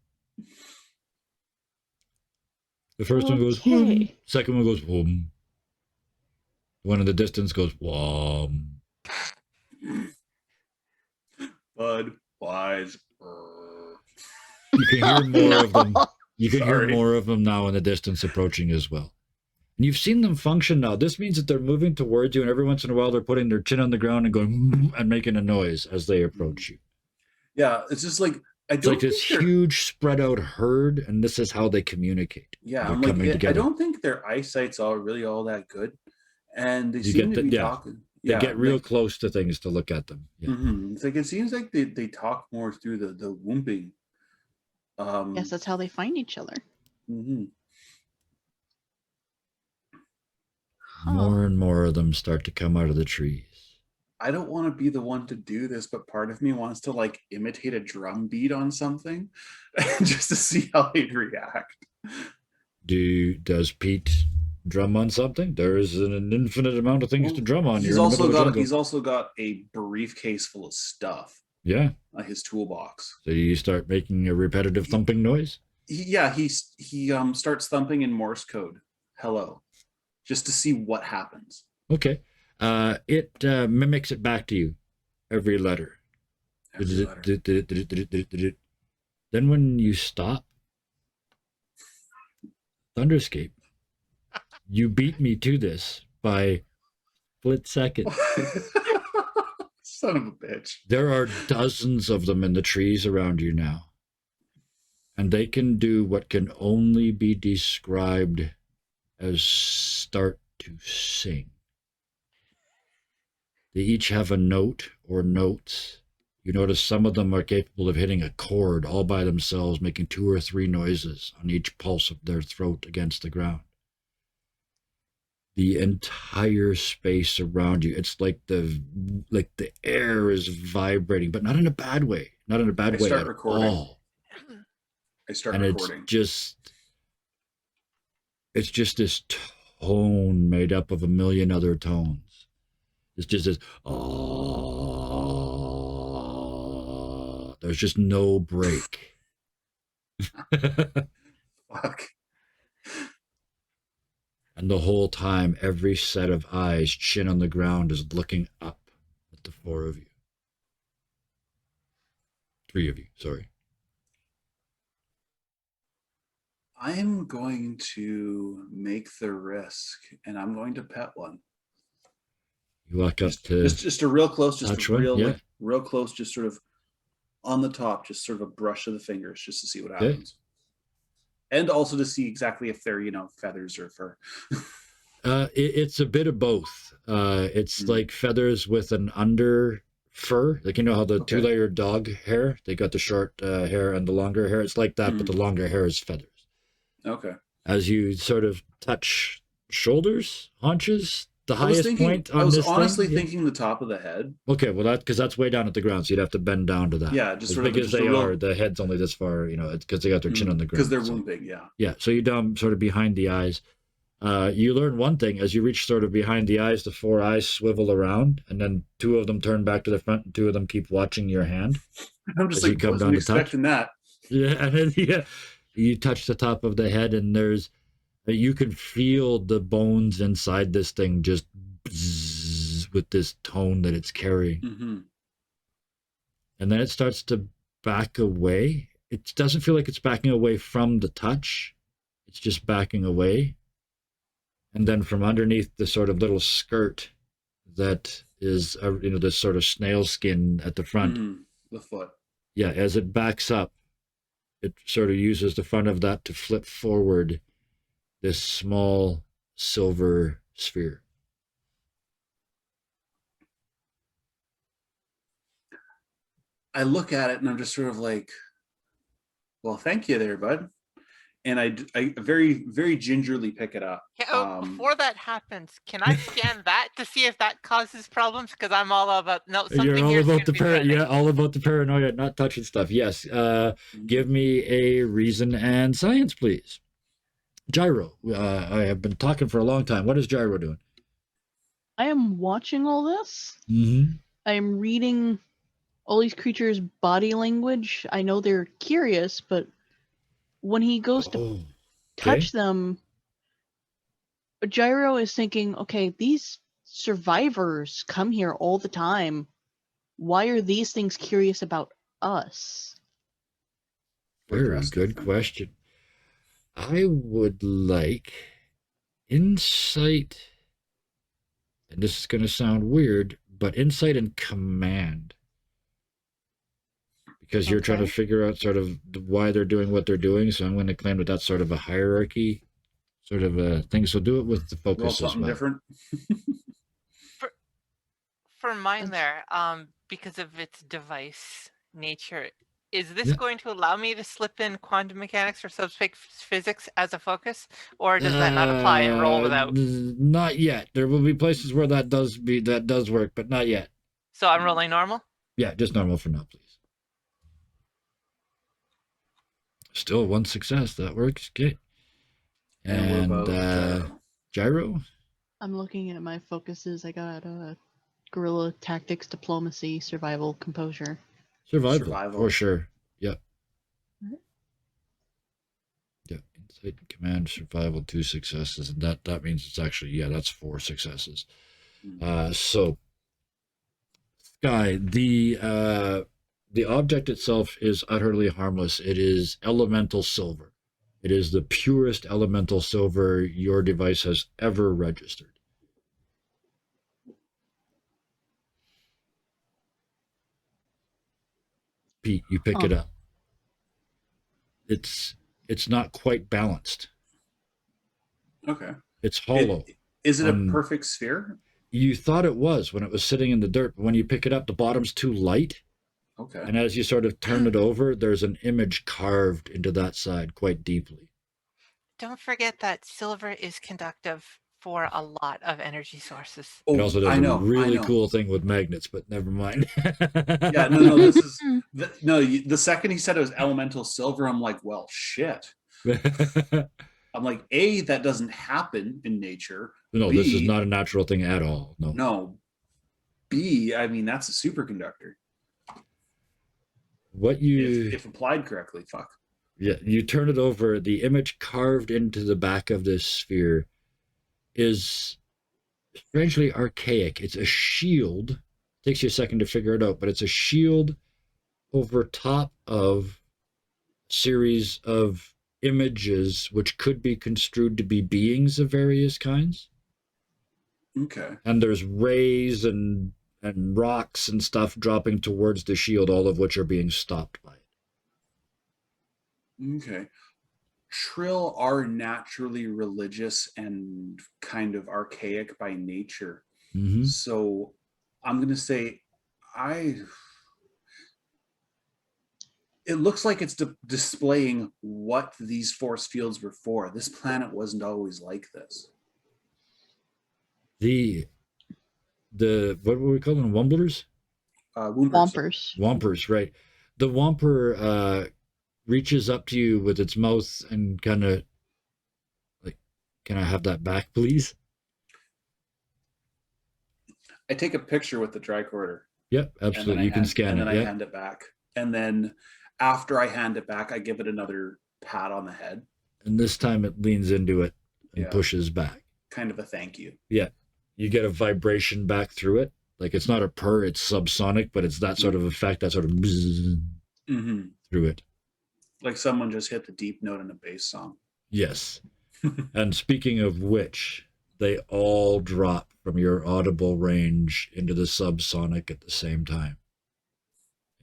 The first one goes, whoom. Okay. Second one goes, whoom. The one in the distance goes, whom. Bud wise. You can hear more of them. You can hear Sorry. more of them now in the distance approaching as well. And you've seen them function now. This means that they're moving towards you, and every once in a while they're putting their chin on the ground and going and making a noise as they approach you. Yeah, it's just like I It's don't like this think they're- huge spread out herd, and this is how they communicate. Yeah, They're I'm like coming I together. don't think their eyesight's all really all that good, and they You seem get to the- be yeah. talking. They Yeah, get real close to things to look at them. Yeah. It's like it seems like they talk more through the whooping. Yes, that's how they find each other. mhm. More and more of them start to come out of the trees. I don't want to be the one to do this, but part of me wants to like imitate a drum beat on something, just to see how they'd react. Does Pete drum on something? There is an infinite amount of things to drum on. He's You're in the also middle of a got jungle. he's also got a briefcase full of stuff, Yeah. his toolbox. So you start making a repetitive thumping noise. He starts thumping in Morse code, hello, just to see what happens. Okay. It mimics it back to you. Every letter. Every letter. Then when you stop, Thunderscape, you beat me to this by split second. Son of a bitch. There are dozens of them in the trees around you now. And they can do what can only be described as start to sing. They each have a note or notes. You notice some of them are capable of hitting a chord all by themselves, making 2 or 3 noises on each pulse of their throat against the ground. The entire space around you, it's like the air is vibrating, but not in a bad way. Not in a bad I way start at recording. all. I start And recording. it's just this tone made up of a million other tones. It's just this there's just no break. Fuck. And the whole time, every set of eyes, chin on the ground, is looking up at the 4 of you. 3 of you, sorry. I am going to make the risk, and I'm going to pet one. You walk up to Just a real close, just touch a one, real, yeah. like, real close, just sort of on the top, just sort of a brush of the fingers, just to see what Okay. happens, and also to see exactly if they're feathers or fur. it's a bit of both. It's Mm. like feathers with an under fur. Like, you know how the Okay. 2-layer dog hair, they got the short hair and the longer hair. It's like that, but Mm. the longer hair is feathers. Okay. As you sort of touch shoulders, haunches, the I was highest thinking. point on I was this honestly thing. Yeah. thinking the top of the head. Okay, well, because that's way down at the ground, so you'd have to bend down to that. Yeah, just as sort of big as just a they real- are, the head's only this far, because they got their chin on the ground. because they're so- big. Yeah. Yeah, so you're down sort of behind the eyes. You learn one thing as you reach sort of behind the eyes, the 4 eyes swivel around, and then 2 of them turn back to the front, and 2 of them keep watching your hand. I'm just As you like, come wasn't down to touch. expecting that. Yeah, and then you touch the top of the head, and you can feel the bones inside this thing just bzzz with this tone that it's carrying. Mm-hmm. And then it starts to back away. it doesn't feel like it's backing away from the touch. It's just backing away. And then from underneath the sort of little skirt that is, this sort of snail skin at the front. The foot. Yeah, as it backs up, it sort of uses the front of that to flip forward this small silver sphere. I look at it and I'm just sort of like, well, thank you there, bud. And I very, very gingerly pick it up. Yeah, before that happens, can I scan that to see if that causes problems? Because I'm all about You're all about the all about the paranoia, not touching stuff. Yes. Give me a reason and science, please. Gyro. I have been talking for a long time. What is Gyro doing? I am watching all this. Mm-hmm. I am reading all these creatures' body language. I know they're curious, but when he goes to touch them, Gyro is thinking, okay, these survivors come here all the time. Why are these things curious about us? Very good question. I would like insight, and this is going to sound weird, but insight and command. Because you're trying to figure out sort of why they're doing what they're doing. So I'm going to claim that that's sort of a hierarchy sort of a thing. So do it with the focus as well. Different. For mine there, because of its device nature, is this going to allow me to slip in quantum mechanics or subspace physics as a focus? Or does that not apply and roll without? Not yet. There will be places where that does work, but not yet. So I'm rolling normal? Yeah, just normal for now, please. Still one success. That works. Okay. And Gyro? I'm looking at my focuses. I got guerrilla tactics, diplomacy, survival, composure. Survival. For sure. Yep. Yep. Insight, command, survival, 2 successes. And that means it's actually, that's 4 successes. So, Sky, the object itself is utterly harmless. It is elemental silver. It is the purest elemental silver your device has ever registered. Pete, you pick it up. It's not quite balanced. Okay. It's hollow. Is it a perfect sphere? You thought it was when it was sitting in the dirt, but when you pick it up, the bottom's too light. Okay. And as you sort of turn it over, there's an image carved into that side quite deeply. Don't forget that silver is conductive for a lot of energy sources. It also does a really cool thing with magnets, but never mind. Yeah, no, this is the second he said it was elemental silver, I'm like, well, shit. I'm like, A, that doesn't happen in nature. No, B, this is not a natural thing at all. No. B, I mean, that's a superconductor. If applied correctly, fuck. Yeah, you turn it over, the image carved into the back of this sphere is strangely archaic. It's a shield. It takes you a second to figure it out, but it's a shield over top of a series of images which could be construed to be beings of various kinds. Okay. And there's rays and rocks and stuff dropping towards the shield, all of which are being stopped by it. Okay. Trill are naturally religious and kind of archaic by nature. Mm-hmm. So I'm going to say it looks like it's displaying what these force fields were for. This planet wasn't always like this. What were we calling them? Wumblers? Wompers, right. The Womper reaches up to you with its mouth and kind of like, can I have that back, please? I take a picture with the tricorder. Yep, absolutely. You can scan it. And then I hand it back. And then after I hand it back, I give it another pat on the head. And this time it leans into it and pushes back. Kind of a thank you. Yeah. You get a vibration back through it. Like it's not a purr, it's subsonic, but it's that sort of effect, that sort of through it. Like someone just hit the deep note in a bass song. Yes. And speaking of which, they all drop from your audible range into the subsonic at the same time.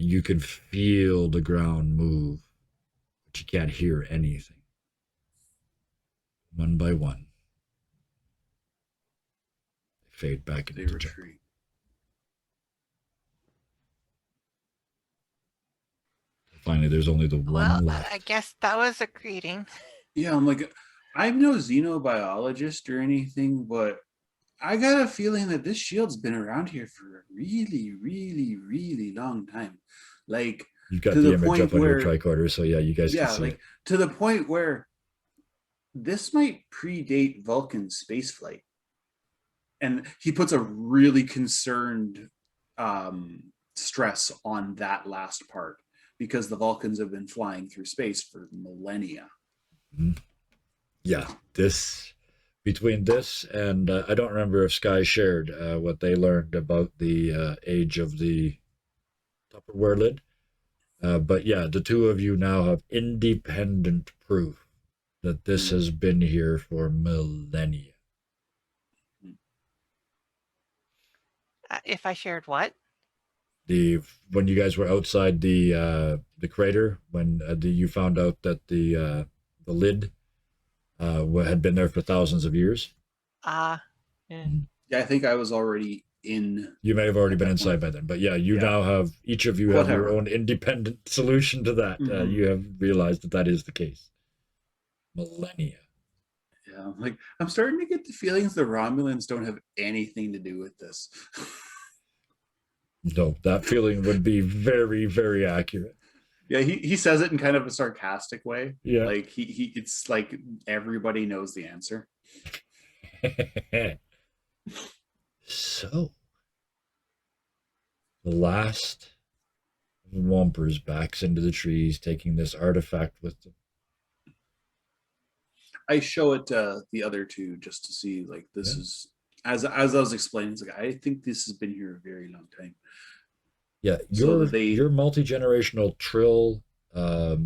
And you can feel the ground move, but you can't hear anything. One by one, they fade back They into the jungle. retreat. Finally, there's only the one Well, left. I guess that was a greeting. Yeah, I'm like, I'm no xenobiologist or anything, but I got a feeling that this shield's been around here for a really, really, really long time. Like, You've got to the the image point up on your where- tricorder, so yeah, you guys yeah, can see like it. to the point where this might predate Vulcan spaceflight. And he puts a really concerned stress on that last part because the Vulcans have been flying through space for millennia. Yeah, between this and I don't remember if Sky shared what they learned about the age of the Tupperware lid. But yeah, the two of you now have independent proof that this has been here for millennia. If I shared what? When you guys were outside the crater, when you found out that the lid had been there for thousands of years. Yeah. Yeah, I think I was already in. You may have already At been that inside point. by then, but yeah, you Yeah. now have, each of you have your Whatever. own independent solution to that. Mhm. You have realized that is the case. Millennia. Yeah, I'm like, I'm starting to get the feelings the Romulans don't have anything to do with this. No, that feeling would be very, very accurate. Yeah, he says it in kind of a sarcastic way. Yeah. Like it's like everybody knows the answer. So, the last Whompers backs into the trees, taking this artifact with them. I show it to the other two just to see, like, this Yeah. is as I was explaining, it's like, I think this has been here a very long time. Yeah, So your multi-generational trill, all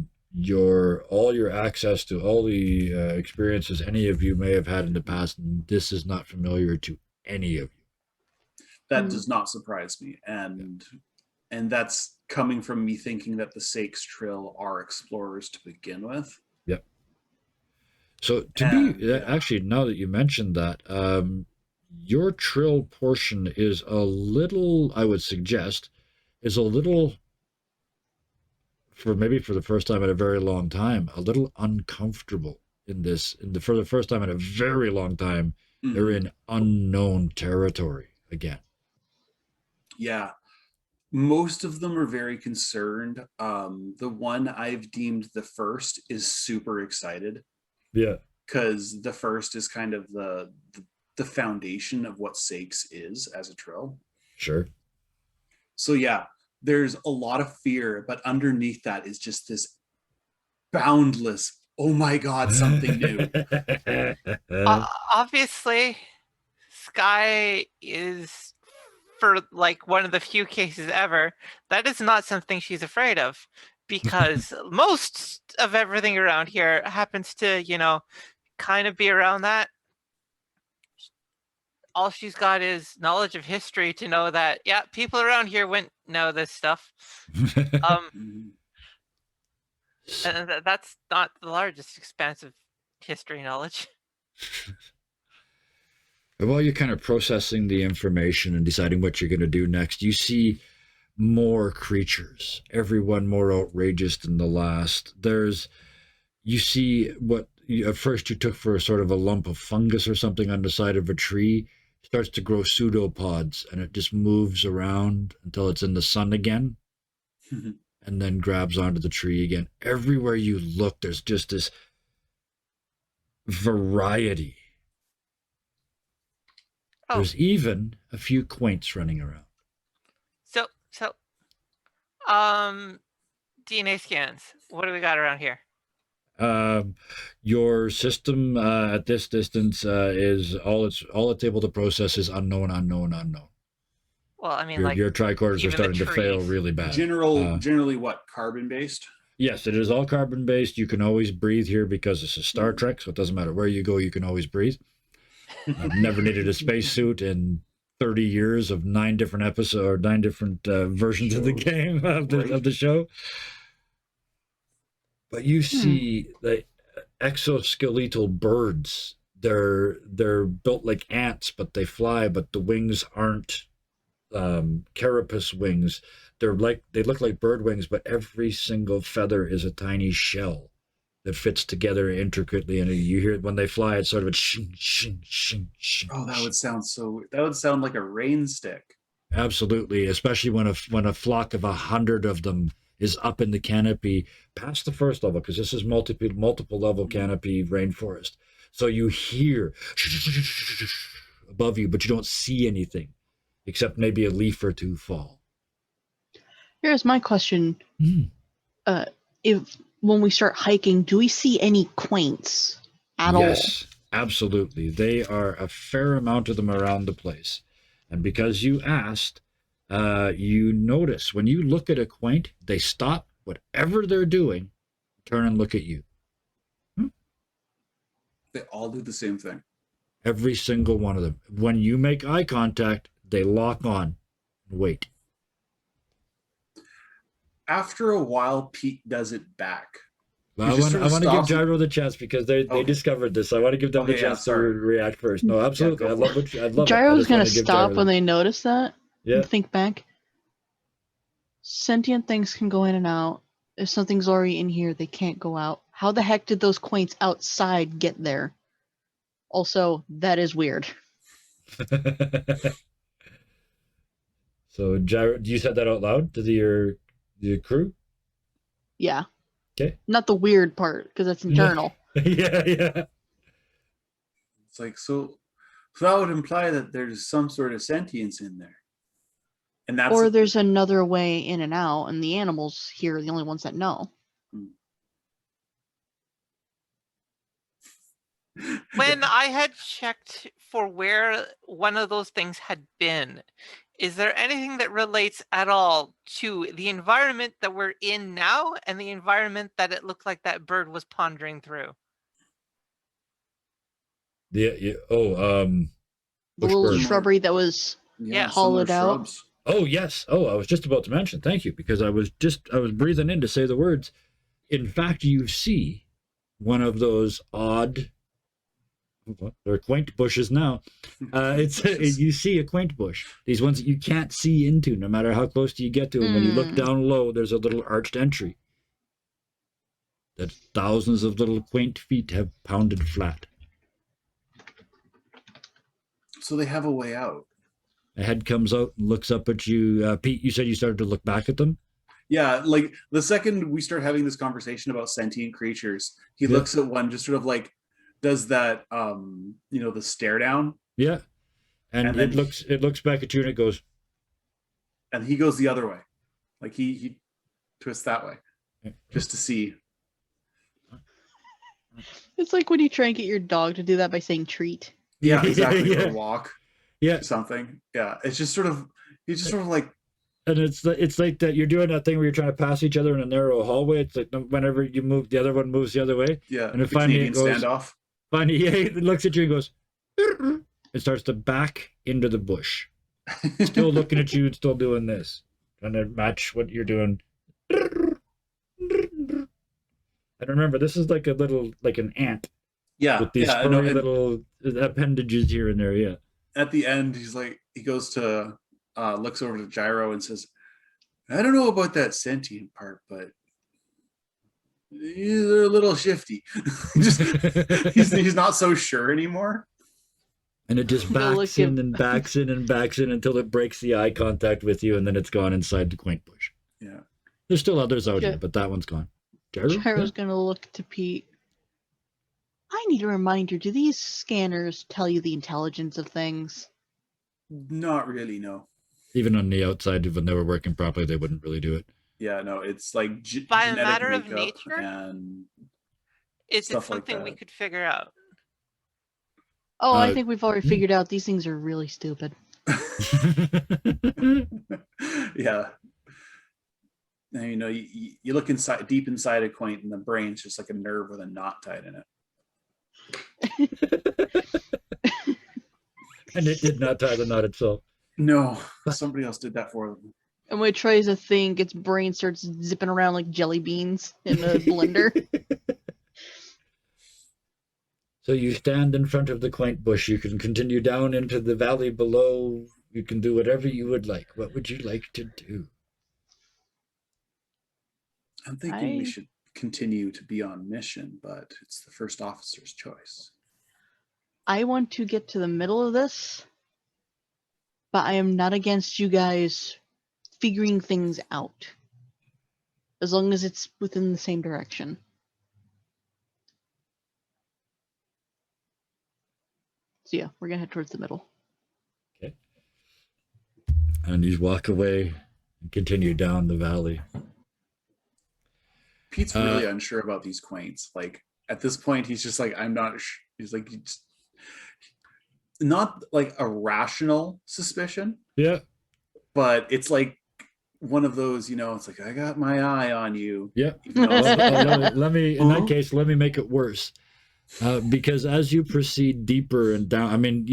your access to all the experiences any of you may have had in the past, this is not familiar to any of you. That does not surprise me, and that's coming from me thinking that the Sakes Trill are explorers to begin with. Yep. So actually, now that you mentioned that, your trill portion is a little, I would suggest, for the first time in a very long time, a little uncomfortable in this. For the first time in a very long time, they're in unknown territory again. Yeah. Most of them are very concerned. The one I've deemed the first is super excited. Yeah. Because the first is kind of the foundation of what Sakes is as a trill. Sure. So yeah, there's a lot of fear, but underneath that is just this boundless, oh my God, something new. Obviously, Sky is, for like one of the few cases ever, that is not something she's afraid of, because most of everything around here happens to, kind of be around that. All she's got is knowledge of history to know that, yeah, people around here wouldn't know this stuff. And that's not the largest expanse of history knowledge. While you're kind of processing the information and deciding what you're going to do next, you see more creatures, everyone more outrageous than the last. You see what at first you took for a sort of a lump of fungus or something on the side of a tree, starts to grow pseudopods, and it just moves around until it's in the sun again, and then grabs onto the tree again. Everywhere you look, there's just this variety. Oh. There's even a few quaints running around. So, DNA scans. What do we got around here? Your system at this distance is all it's able to process is unknown. Well, I mean, Your tricorders are even the starting to fail trees. really bad. Generally what? Carbon based? Yes, it is all carbon based. You can always breathe here because this is Star Trek, so it doesn't matter where you go, you can always breathe. I've never needed a spacesuit in 30 years of 9 different episodes or 9 different versions of the Shows. game of the show. But you see the exoskeletal birds. They're built like ants, but they fly, but the wings aren't carapace wings. They look like bird wings, but every single feather is a tiny shell that fits together intricately, and you hear it when they fly. It's sort of a shing, shing, shing, shing. Oh, that would sound like a rain stick. Absolutely, especially when a flock of 100 of them is up in the canopy past the first level, because this is multiple level canopy rainforest. So you hear above you, but you don't see anything except maybe a leaf or two fall. Here's my question. Hmm. If when we start hiking, do we see any quaints at all? Yes, absolutely. They are a fair amount of them around the place. And because you asked, you notice when you look at a quaint, they stop whatever they're doing, turn and look at you. They all do the same thing. Every single one of them. When you make eye contact, they lock on and wait. After a while, Pete does it back. Well, He just sort I of want to give stops- Gyro the chance because they Okay. discovered this. I want to give them the Okay, yeah, chance to sorry. react first. No, absolutely. go I for love it. what you, I love it. I Gyro's just gonna want to give stop Gyro when the- they notice that Yeah. and think back. Sentient things can go in and out. If something's already in here, they can't go out. How the heck did those quaints outside get there? Also, that is weird. So, Gyro, you said that out loud to your crew? Yeah. Okay. Not the weird part, because that's internal. Yeah. It's like, so that would imply that there's some sort of sentience in there. And that's Or there's another way in and out, and the animals here are the only ones that know. When I had checked for where one of those things had been, is there anything that relates at all to the environment that we're in now and the environment that it looked like that bird was pondering through? The Which little bird? shrubbery that was Yeah. hollowed similar out. shrubs. Oh, yes. Oh, I was just about to mention. Thank you, because I was breathing in to say the words. In fact, you see one of those odd, they're quaint bushes now. You see a quaint bush. These ones that you can't see into, no matter how close you get to them. When you look down low, there's a little arched entry that thousands of little quaint feet have pounded flat. So they have a way out. A head comes out and looks up at you. Pete, you said you started to look back at them? Yeah, like the second we start having this conversation about sentient creatures, he Yeah. looks at one, just sort of like does that the stare down, Yeah. And, And then- it looks back at you and it goes, and he goes the other way. Like he twists that way just to see. It's like when you try and get your dog to do that by saying treat. Yeah, exactly. Yeah. Or walk yeah. or something. Yeah. It's just sort of he's just sort of like And it's like that you're doing that thing where you're trying to pass each other in a narrow hallway. It's like whenever you move, the other one moves the other way. yeah, And the if finally it Canadian goes- standoff. Finally, yeah, it looks at you and goes, it starts to back into the bush. Still looking at you and still doing this. Trying to match what you're doing. And remember, this is like an ant Yeah, with these yeah. I know, furry and little appendages here and there. Yeah. at the end, he goes to looks over to Gyro and says, "I don't know about that sentient part, but they're a little shifty." Just he's not so sure anymore. And it just Go look backs in at- and backs in and backs in until it breaks the eye contact with you, and then it's gone inside the quaint bush. Yeah. There's still others out Yeah. here, but that one's gone. Gyro? Gyro's gonna look to Pete. I need a reminder. Do these scanners tell you the intelligence of things? Not really, no. Even on the outside, when they were working properly, they wouldn't really do it. Yeah, no, it's like By a genetic matter of makeup nature? and Is it Stuff like something we that. could figure out? Oh, I Uh, think we've already figured out these things are really stupid. yeah. And, you know, you look inside, deep inside a quaint, and the brain's just like a nerve with a knot tied in it. And it did not tie the knot itself. No, somebody else did that for them. And when it tries to think, its brain starts zipping around like jelly beans in a blender. So you stand in front of the quaint bush. You can continue down into the valley below. You can do whatever you would like. What would you like to do? I'm thinking we should continue to be on mission, but it's the first officer's choice. I want to get to the middle of this, but I am not against you guys figuring things out, as long as it's within the same direction. So yeah, we're gonna head towards the middle. Okay. And you walk away and continue down the valley. Pete's really unsure about these quaints. Like at this point, he's just like, I'm not. He's like, not like a rational suspicion. Yeah. But it's like one of those, you know, it's like, I got my eye on you. Yeah. Even though it's- Let me, in that case, let me make it worse. Because as you proceed deeper and down, I mean,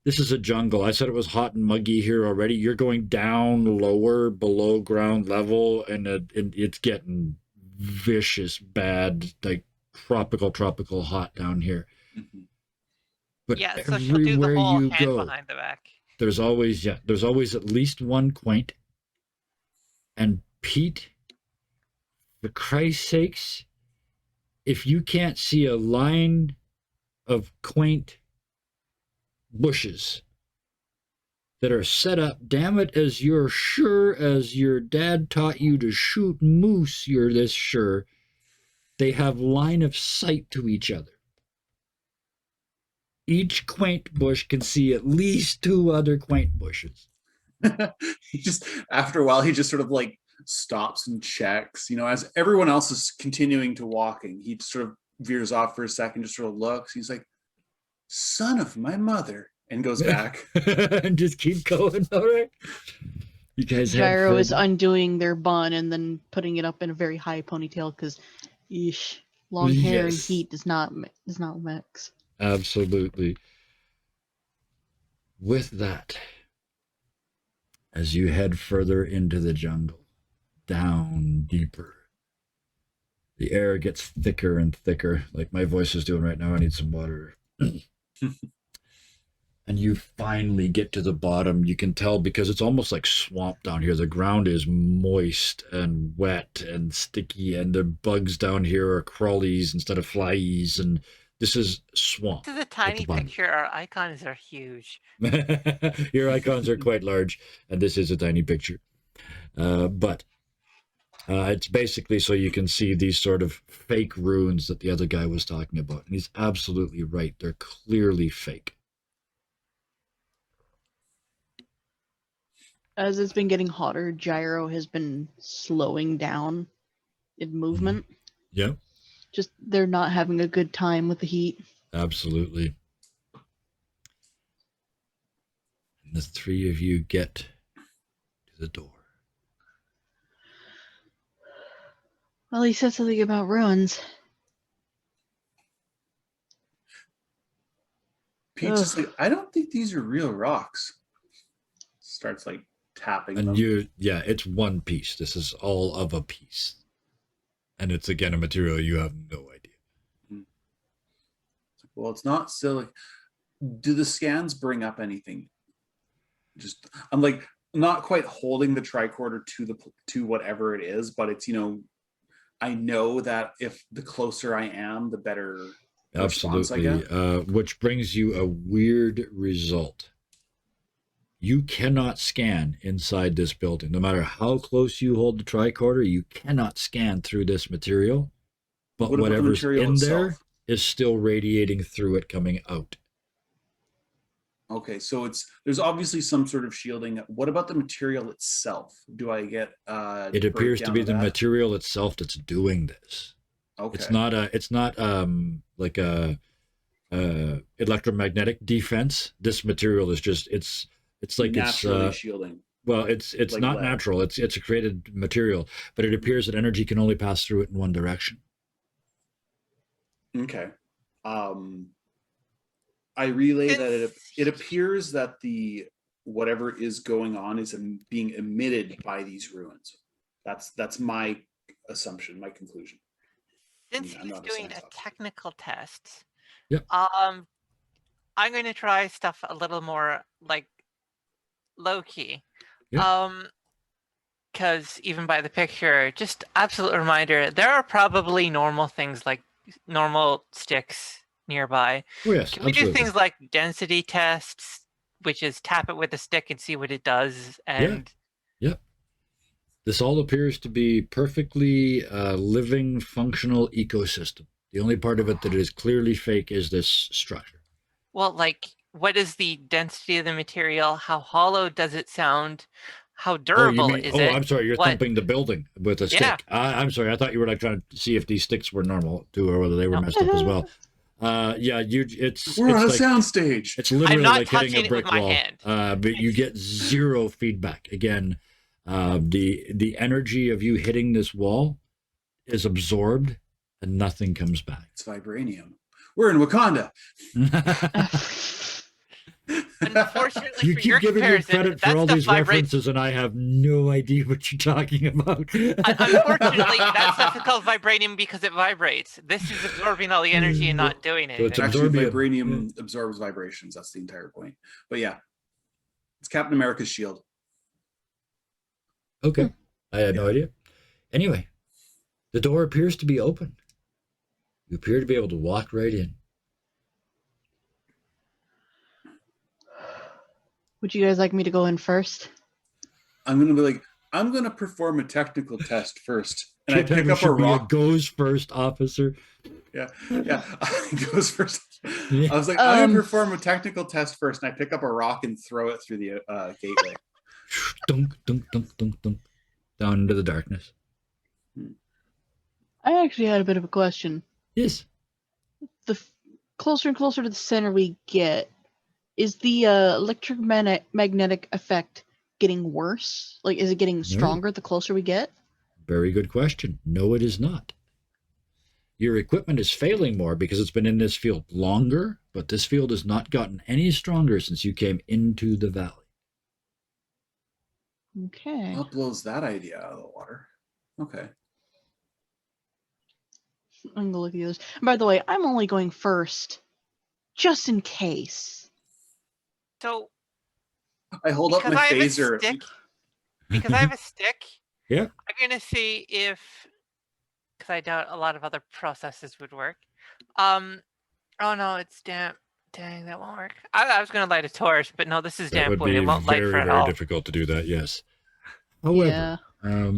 this is a jungle. I said it was hot and muggy here already. You're going down lower, below ground level, and it's getting vicious, bad, like tropical hot down here. Mhm. So But she'll do the everywhere whole you hand go, behind the back. there's always at least one quaint. And Pete, for Christ's sakes, if you can't see a line of quaint bushes that are set up, damn it, as you're sure as your dad taught you to shoot moose, you're this sure, they have line of sight to each other. Each quaint bush can see at least two other quaint bushes. He just, after a while, he just sort of like stops and checks, you know, as everyone else is continuing to walking. He sort of veers off for a second, just sort of looks. He's like, son of my mother, and goes back. And just keep going. All right. You guys head Gyro is further. undoing their bun and then putting it up in a very high ponytail because, long hair and Yes. heat does not mix. Absolutely. With that, as you head further into the jungle, down deeper, the air gets thicker and thicker, like my voice is doing right now. I need some water. And you finally get to the bottom. You can tell because it's almost like swamp down here. The ground is moist and wet and sticky, and the bugs down here are crawlies instead of flies, and this is swamp. This is a tiny bottom. picture. Our icons are huge. Your icons are quite large, and this is a tiny picture. But it's basically so you can see these sort of fake runes that the other guy was talking about. And he's absolutely right. They're clearly fake. As it's been getting hotter, Gyro has been slowing down in movement. Yeah, Just they're not having a good time with the heat. absolutely. And the three of you get to the door. Well, he said something about ruins. Pete's just like, I don't think these are real rocks. Starts like tapping them. And it's one piece. This is all of a piece. And it's again a material you have no idea. Well, it's not silly. Do the scans bring up anything? Just, I'm like not quite holding the tricorder to whatever it is, but it's, you know, I know that if the closer I am, the better response I Absolutely. get. Which brings you a weird result. You cannot scan inside this building. No matter how close you hold the tricorder, you cannot scan through this material. But What about the whatever's material in there itself? is still radiating through it coming out. Okay, so there's obviously some sort of shielding. What about the material itself? Do I get It appears to breakdown be of the that? material itself that's doing this. Okay. It's not like a electromagnetic defense. This material is just it's like naturally it's shielding. Well, it's Like not lead. natural. It's a created material, but it appears that energy can only pass through it in one direction. Okay. I relay that it Since- appears that the whatever is going on is being emitted by these ruins. That's my assumption, my conclusion. Since I'm he's not a doing science a officer. technical test, Yep. I'm going to try stuff a little more like low key. Yep. Because even by the picture, just absolute reminder, there are probably normal things like normal sticks nearby. Oh yes, Can we absolutely. do things like density tests, which is tap it with a stick and see what it does? And Yep. This all appears to be perfectly living, functional ecosystem. The only part of it that is clearly fake is this structure. well, like, what is the density of the material? How hollow does it sound? How Oh, durable you mean? is Oh, it? I'm sorry. You're What- thumping the building with a Yeah. stick. I'm sorry. I thought you were like trying to see if these sticks were normal too, or whether they were No. messed up as well. Yeah, it's We're on a like, soundstage. it's literally not like hitting touching a it with brick my wall. hand. But you get zero feedback. Again, the energy of you hitting this wall is absorbed, and nothing comes back. It's vibranium. We're in Wakanda. Unfortunately, You for keep your giving me comparison, credit that for all stuff these vibrates. references, and I have no idea what you're talking about. Unfortunately, that stuff is called vibranium because it vibrates. This is absorbing all the energy and not doing So it's anything. Actually, Absorbium. vibranium absorbs vibrations. That's the entire point. But yeah, it's Captain America's shield. Okay, I had no Yeah. idea. Anyway, the door appears to be open. You appear to be able to walk right in. Would you guys like me to go in first? I'm gonna be like, I'm gonna perform a technical test first, and I Kid pick Hammer up a should be a rock. goes first officer. Yeah, goes first. Yeah. I was like, I'm gonna perform a technical test first, and I pick up a rock and throw it through the gateway. Dunk, dunk, dunk, dunk, dunk, down into the darkness. I actually had a bit of a question. Yes. The closer and closer to the center we get, is the electromagnetic effect getting worse? Like, is it getting stronger the closer we get? Very good question. No, it is not. Your equipment is failing more because it's been in this field longer, but this field has not gotten any stronger since you came into the valley. Okay. What blows that idea out of the water? Okay. I'm gonna look at the others. And by the way, I'm only going first, just in case. So I hold up because my I have a phaser. stick, because I have a stick, Yeah. I'm gonna see if, because I doubt a lot of other processes would work. Oh no, it's damp. Dang, that won't work. I was gonna light a torch, but no, this is That damp would wood. be It won't light very, for at very all. difficult to do that, yes. However, Yeah.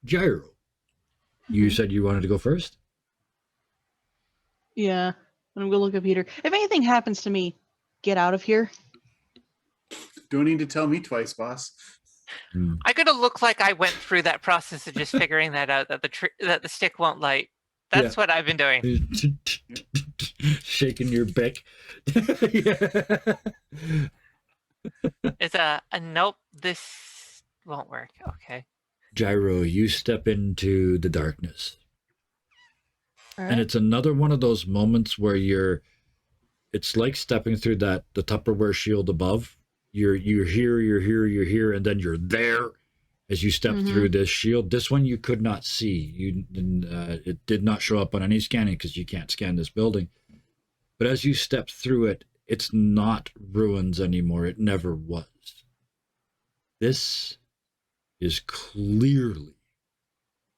Gyro, you Mhm. said you wanted to go first? Yeah. I'm gonna look at Peter. If anything happens to me, get out of here. Don't need to tell me twice, boss. Hmm. I'm gonna look like I went through that process of just figuring that out, that that the stick won't light. That's what I've been doing. Shaking your beck. Yeah. It's a nope. This won't work. Okay. Gyro, you step into the darkness. All And it's another one of those moments where it's like stepping through the Tupperware shield above. You're here, and then you're there as you step through this shield. This one you could not see. It did not show up on any scanning because you can't scan this building. But as you step through it, it's not ruins anymore. It never was. This is clearly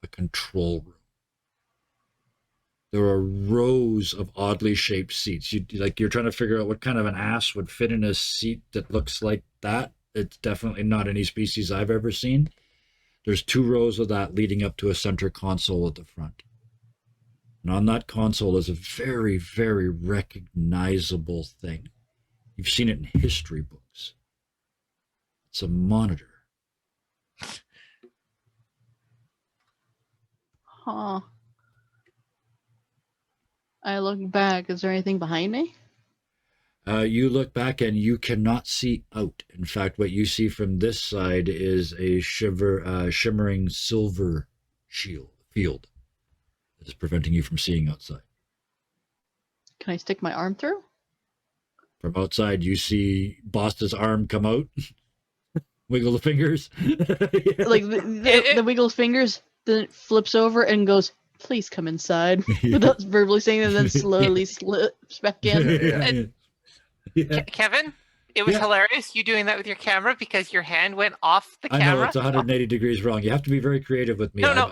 a control room. There are rows of oddly shaped seats. You're trying to figure out what kind of an ass would fit in a seat that looks like that. It's definitely not any species I've ever seen. There's 2 rows of that leading up to a center console at the front. And on that console is a very, very recognizable thing. You've seen it in history books. It's a monitor. Huh. I look back. Is there anything behind me? You look back and you cannot see out. In fact, what you see from this side is a shimmering silver field that is preventing you from seeing outside. Can I stick my arm through? From outside, you see Bosta's arm come out, wiggle the fingers. Yeah. Like the wiggles fingers, then it flips over and goes, "Please come inside," without verbally saying it, and then slowly slips back in. Yeah. Kevin, it was Yeah. hilarious you doing that with your camera because your hand went off the I camera. know it's 180 degrees wrong. You have to be very creative with me. No.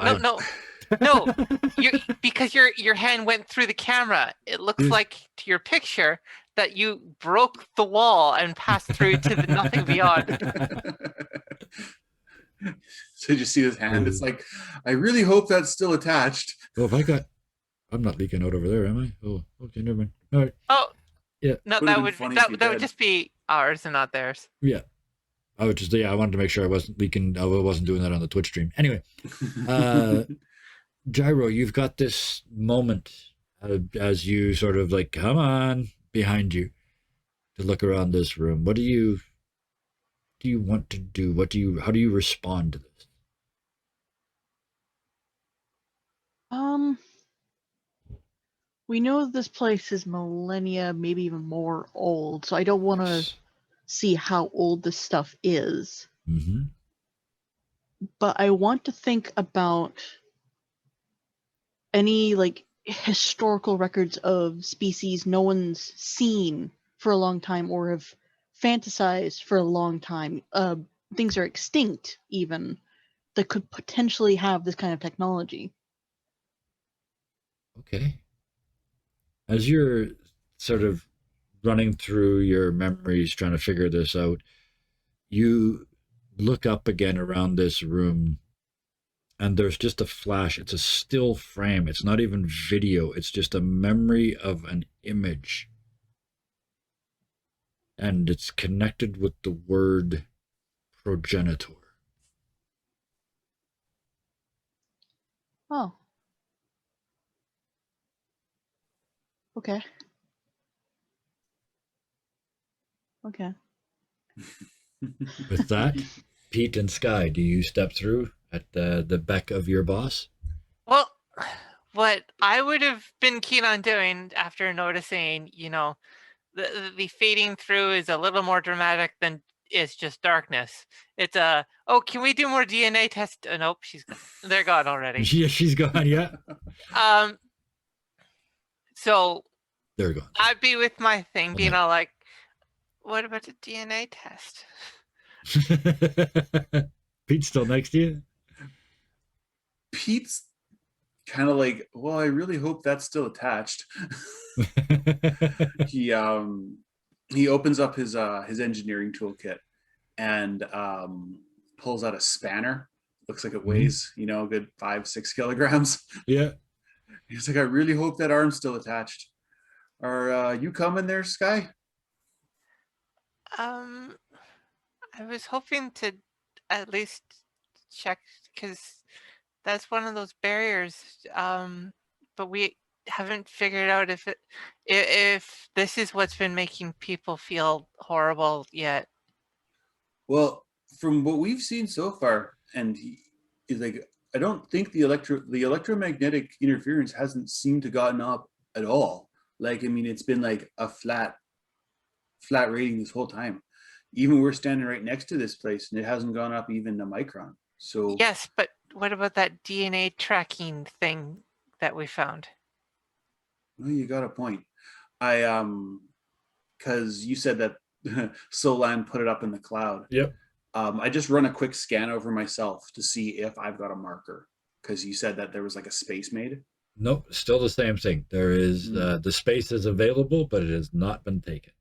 Because your hand went through the camera. It looks like to your picture that you broke the wall and passed through to the nothing beyond. So you see his hand. It's like, I really hope that's still attached. Oh, I'm not leaking out over there, am I? Oh, okay, never mind. All right. Oh, yeah. No, Would've been funny if you that would did. just be ours and not theirs. Yeah. I wanted to make sure I wasn't leaking. I wasn't doing that on the Twitch stream. Anyway, Gyro, you've got this moment as you sort of like, come on, behind you to look around this room. What do you want to do? How do you respond to this? We know this place is millennia, maybe even more old, so I don't want to see how old this stuff is. Mm-hmm. But I want to think about any like historical records of species no one's seen for a long time or have fantasized for a long time. Things are extinct even that could potentially have this kind of technology. Okay. As you're sort of running through your memories trying to figure this out, you look up again around this room and there's just a flash. It's a still frame. It's not even video. It's just a memory of an image. And it's connected with the word progenitor. Oh. Okay. Okay. With that, Pete and Sky, do you step through at the beck of your boss? Well, what I would have been keen on doing after noticing, the fading through is a little more dramatic than it's just darkness. It's can we do more DNA tests? Nope, they're gone already. Yeah, she's gone, yeah. So They're gone. I'd be with my thing, being Okay. all like, what about the DNA test? Pete's still next to you? Pete's kind of like, well, I really hope that's still attached. He opens up his engineering toolkit and pulls out a spanner. Looks like it weighs, a good 5-6 kilograms. Yeah. He's like, I really hope that arm's still attached. Are you coming there, Sky? I was hoping to at least check because that's one of those barriers. But we haven't figured out if this is what's been making people feel horrible yet. Well, from what we've seen so far, and he's like, I don't think the electromagnetic interference hasn't seemed to gotten up at all. Like, I mean, it's been like a flat rating this whole time. Even we're standing right next to this place, and it hasn't gone up even a micron. So Yes, but what about that DNA tracking thing that we found? well, you got a point. I because you said that Solan put it up in the cloud. Yep. I just run a quick scan over myself to see if I've got a marker, because you said that there was like a space made. Nope, still the same thing. There is the space is available, but it has not been taken.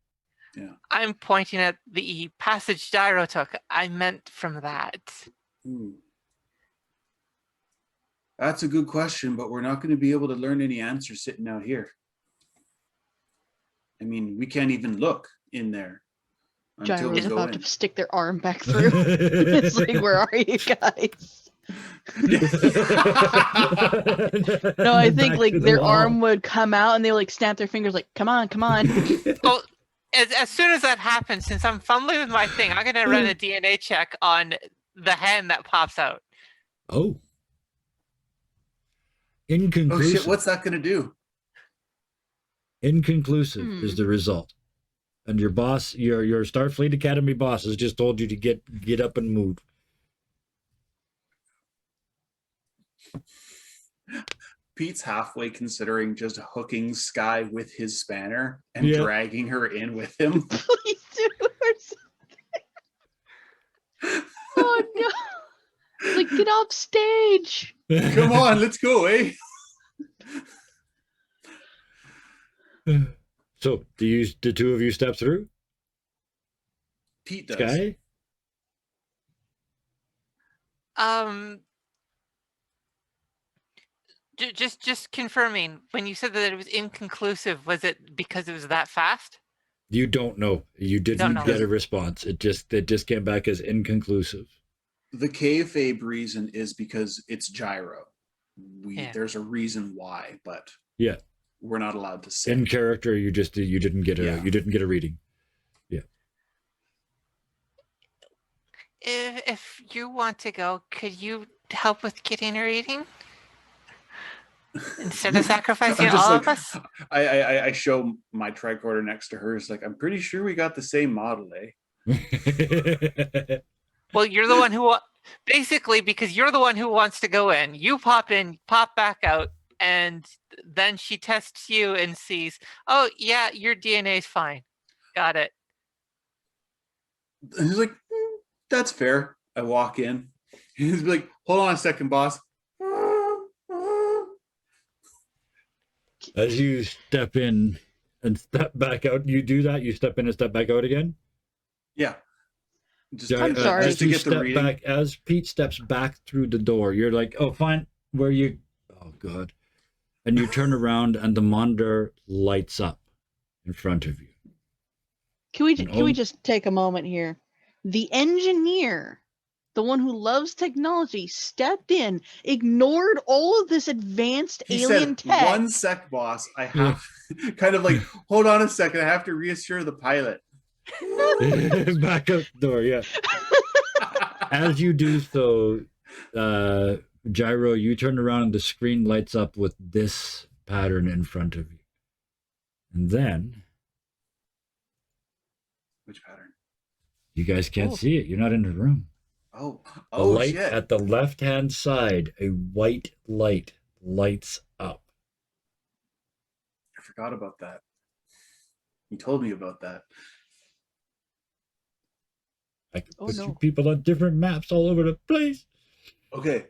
Yeah. I'm pointing at the passage Gyro took. I meant from that. Ooh. That's a good question, but we're not going to be able to learn any answers sitting out here. I mean, we can't even look in there until we Gyro's go about in. to stick their arm back through. It's like, where are you guys? No, I think Back like to the their wall. arm would come out and they would like snap their fingers like, come on, come on. Oh, as soon as that happens, since I'm fumbling with my thing, I'm gonna run a DNA check on the hand that pops out. Oh. Oh Inconclusive. shit! What's that gonna do? Inconclusive is the result. And your boss, your Starfleet Academy boss, has just told you to get up and move. Pete's halfway considering just hooking Sky with his spanner and Yeah. dragging her in with him. Please do or something. Oh no! Like, get off stage. Come on, let's go, eh? So, the two of you step through? Pete does. Sky? Just confirming, when you said that it was inconclusive, was it because it was that fast? You don't know. You didn't know. get a response. It just came back as inconclusive. The kayfabe reason is because it's gyro. Yeah. There's a reason why, but Yeah. we're not allowed to say. In character, you didn't get a Yeah. you didn't get a reading. If you want to go, could you help with getting a reading? Instead of sacrificing I'm just all like- of us? I show my tricorder next to hers, like, I'm pretty sure we got the same model, eh? Well, you're the one who basically, because you're the one who wants to go in. You pop in, pop back out, and then she tests you and sees, oh yeah, your DNA's fine. Got it. And he's like, that's fair. I walk in. He's like, hold on a second, boss. As you step in and step back out, you do that. You step in and step back out again. Yeah. Just, I'm sorry. just to you get the step reading. back, as Pete steps back through the door, you're like, "Oh, fine." Where you? Oh God! And you turn around, and the monitor lights up in front of you. Can we And can we oh- just take a moment here? The engineer, the one who loves technology, stepped in, ignored all of this advanced He alien said, tech. "One sec, boss. I have kind of like, hold on a second. I have to reassure the pilot." Back out the door, yeah. As you do so, Gyro, you turn around and the screen lights up with this pattern in front of you. And then Which pattern? you guys can't Oh. see it. You're not in the room. Oh, The oh light shit! at the left-hand side, a white light lights up. I forgot about that. You told me about that. I can Oh, put no. you people on different maps all over the place. Okay.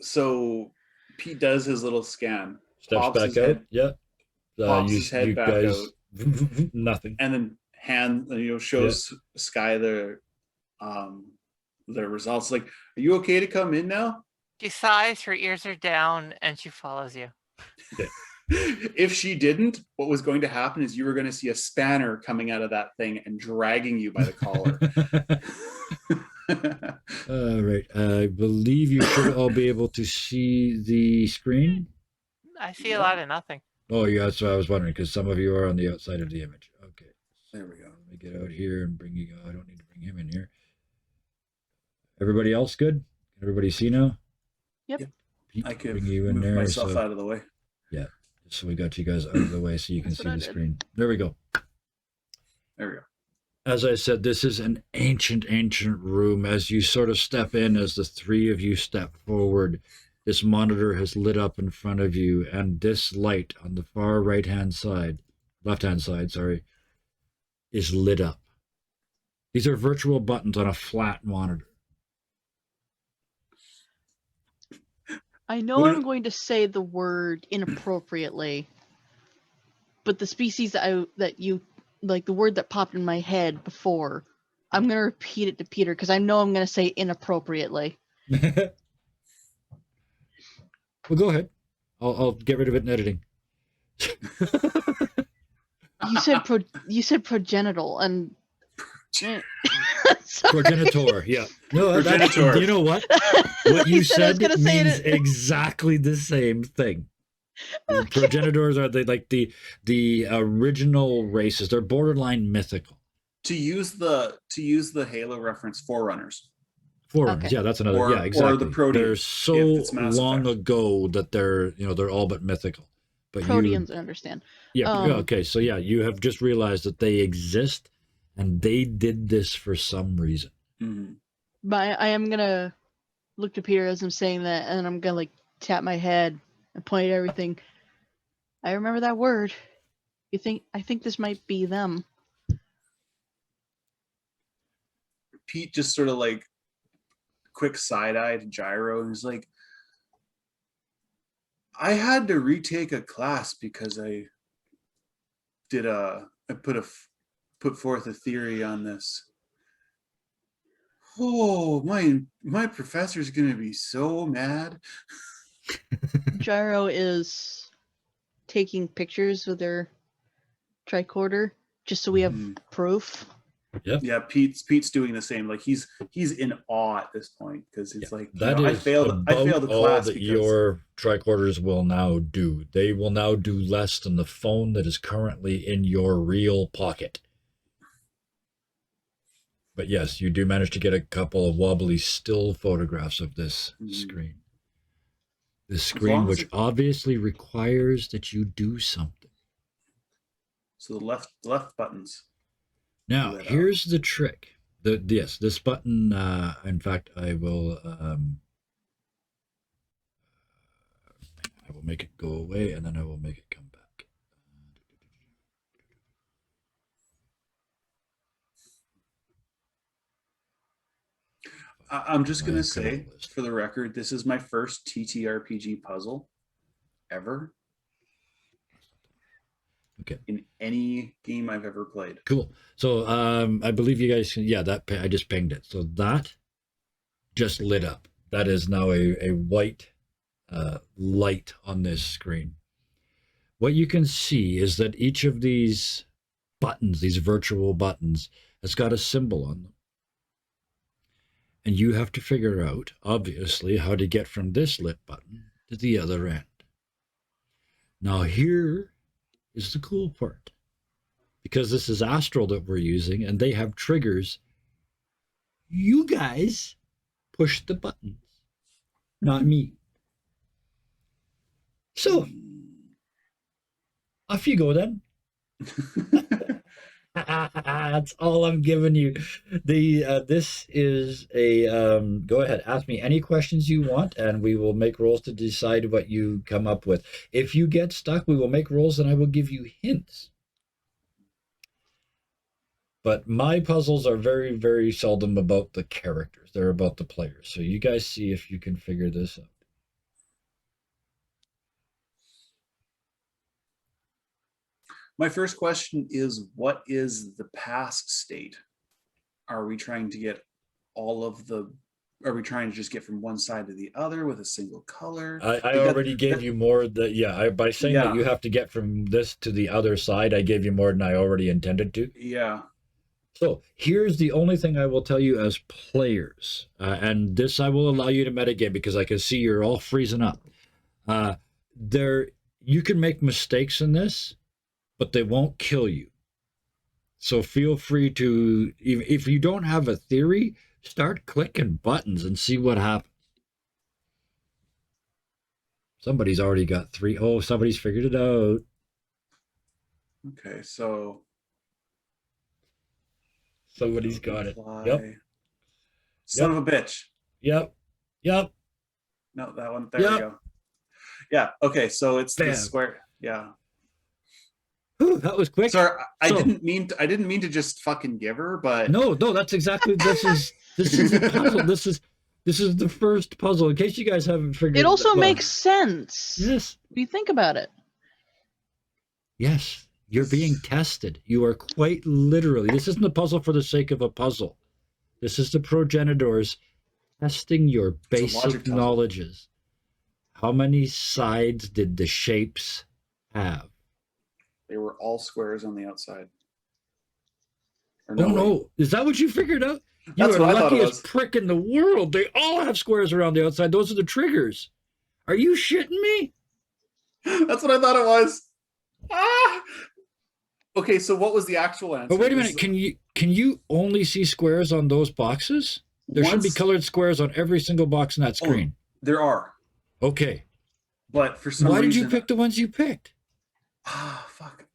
So Pete does his little scan, Steps Pops back his out. head- Yeah. pops his head back out. Nothing. and then shows Sky the results. Like, are you okay to come in now? She sighs, her ears are down, and she follows you. If she didn't, what was going to happen is you were going to see a spanner coming out of that thing and dragging you by the collar. All right. I believe you should all be able to see the screen. I see a lot of nothing. Oh, yeah. That's what I was wondering because some of you are on the outside of the image. Okay. There we go. Let me get out here and bring you. I don't need to bring him in here. Everybody else good? Everybody see now? Yep. Yep. Pete, I can bring you in move there. myself So, out of the way. so we got you guys out of the way so you can That's see what I the did. screen. There we go. There we go. As I said, this is an ancient room. As you sort of step in, as the three of you step forward, this monitor has lit up in front of you, and this light on the far left-hand side, is lit up. These are virtual buttons on a flat monitor. I know What- I'm going to say the word inappropriately, but the species that you like, the word that popped in my head before, I'm gonna repeat it to Peter because I know I'm gonna say inappropriately. Well, go ahead. I'll get rid of it in editing. You said progenital and Sorry. Progenitor, yeah. No, Progenitor. you know what? What you He said I was said gonna say means it. exactly the same thing. Progenitors are the original races. They're borderline mythical. To use the Halo reference, Forerunners. Forerunners, Okay. yeah, that's another. Or- Yeah, or exactly. the Proteans, They're if so it's Mass long Effect. ago that they're all but mythical. But Proteans, I understand. yeah, Um, okay. So yeah, you have just realized that they exist, and they did this for some reason. Mhm. But I am gonna look to Peter as I'm saying that, and I'm gonna like tap my head and point at everything. I remember that word. I think this might be them. Pete just sort of like quick side eye to Gyro, and he's like, I had to retake a class because I put forth a theory on this. Oh, my professor's gonna be so mad. Gyro is taking pictures with their tricorder just so we have Mhm. proof. Yeah, Pete's doing the same. Like he's in awe at this point because it's like, That I is failed about a all class that because your tricorders will now do. They will now do less than the phone that is currently in your real pocket. But yes, you do manage to get a couple of wobbly still photographs of this Mhm. screen. This long screen, as which it- obviously requires that you do something. so the left buttons. Now, lit up. here's the trick. Yes, this button, in fact, I will make it go away, and then I will make it come back. I'm just gonna I've got say, a list. for the record, this is my first TTRPG puzzle ever Okay. in any game I've ever played. Cool. So I believe you guys can, yeah, I just pinged it. So that just lit up. That is now a white light on this screen. What you can see is that each of these buttons, these virtual buttons, has got a symbol on them. And you have to figure out, obviously, how to get from this lit button to the other end. Now here is the cool part. Because this is Astral that we're using, and they have triggers, you guys push the buttons, not me. So, off you go then. That's all I'm giving you. This is a go ahead, ask me any questions you want, and we will make rolls to decide what you come up with. If you get stuck, we will make rolls, and I will give you hints. But my puzzles are very, very seldom about the characters. They're about the players. So you guys see if you can figure this out. My first question is, what is the past state? Are we trying to get are we trying to just get from one side to the other with a single color? I Like already gave you more by saying that Yeah. you have to get from this to the other side, I gave you more than I already intended to. Yeah. So here's the only thing I will tell you as players, and this I will allow you to metagame because I can see you're all freezing up. You can make mistakes in this, but they won't kill you. So feel free to, if you don't have a theory, start clicking buttons and see what happens. Somebody's already got 3. Oh, somebody's figured it out. Okay, so Somebody's got it. apply. Yep. Son of a bitch. Yep. No, that one. There we go. Yeah. Okay. So it's Bam. the square. Yeah. Whew, that was quick. Sorry, I So- didn't mean to just fucking give her, but No, that's exactly. This is the puzzle. This is the first puzzle. In case you guys haven't figured It also well, makes sense. Yes. If you think about it. Yes. You're being tested. You are quite literally. This isn't a puzzle for the sake of a puzzle. This is the progenitors testing your It's a logic basic puzzle. knowledges. How many sides did the shapes have? they were all squares on the outside. Or Oh way. no! Is that what you figured out? You That's are the what I thought it luckiest was. prick in the world. They all have squares around the outside. Those are the triggers. Are you shitting me? That's what I thought it was. Ah! Okay, so what was the actual answer? But wait a This minute, is- can you only see squares on those boxes? There should be once- colored squares on every single box in that Oh, screen. There are, Okay. but for some Why reason, did you pick the ones you picked? Ah, fuck.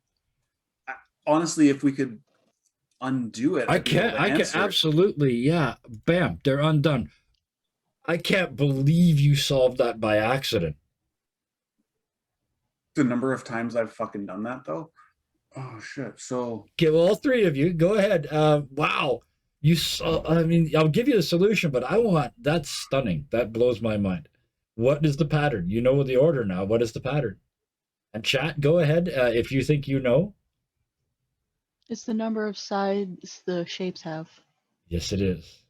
Honestly, if we could undo it, I I'd be able can't. to I can answer it. absolutely. Yeah. Bam. They're undone. I can't believe you solved that by accident. The number of times I've fucking done that, though. Oh shit! So Okay. Well, all three of you, go ahead. Wow. You saw. I mean, I'll give you the solution, but that's stunning. That blows my mind. What is the pattern? You know the order now. What is the pattern? And chat, go ahead if you think you know. It's the number of sides the shapes have. Yes, it is.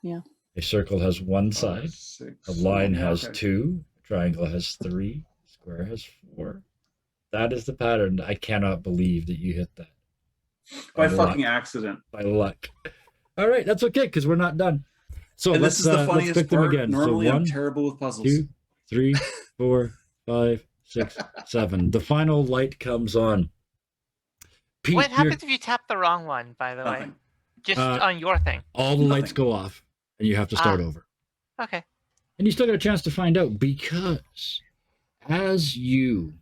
Yeah. A circle has one side. 6. A line Yeah, has okay. 2. A triangle has 3. A square has 4. That is the pattern. I cannot believe that you hit that By luck. fucking accident. by luck. All right, that's okay because we're not done. So And let's this is the let's funniest pick them part. again. Normally, so I'm 1, terrible with puzzles. 2, 3, 4, 5, 6, 7. The final light comes on. Pete, What happens if you tap the wrong one, by the way? Nothing. Just Uh, on your thing. all the lights Nothing. go off and you have to start over. Okay. And you still got a chance to find out because as you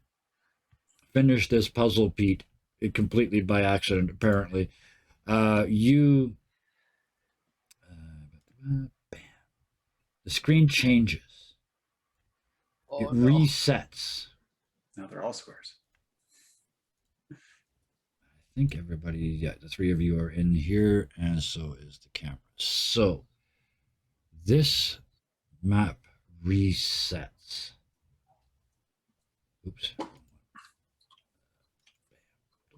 finish this puzzle, Pete, completely by accident, apparently, the screen changes. Oh, It resets. Now they're all squares. I think everybody, yeah, the three of you are in here, and so is the camera. So this map resets. Oops. The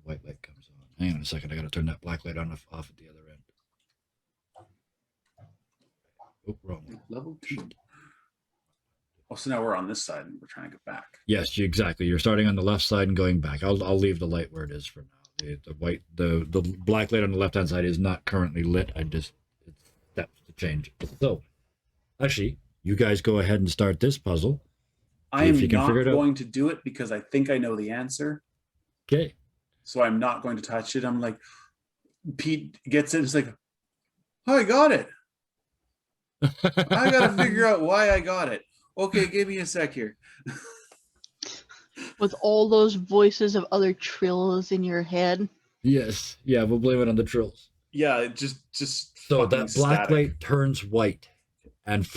white light comes on. Hang on a second. I got to turn that black light on off at the other end. Oh, wrong one. Level 2. Oh, so now we're on this side and we're trying to get back. Yes, exactly. You're starting on the left side and going back. I'll leave the light where it is for now. The black light on the left hand side is not currently lit. It's steps to change. So, actually, you guys go ahead and start this puzzle. I if am you can not figure it out. going to do it because I think I know the answer. Okay. So I'm not going to touch it. I'm like, Pete gets it. It's like, oh, I got it. I got to figure out why I got it. Okay, give me a sec here. With all those voices of other trills in your head. Yes. Yeah, we'll blame it on the trills. Yeah, it just So fucking that black static. light turns white and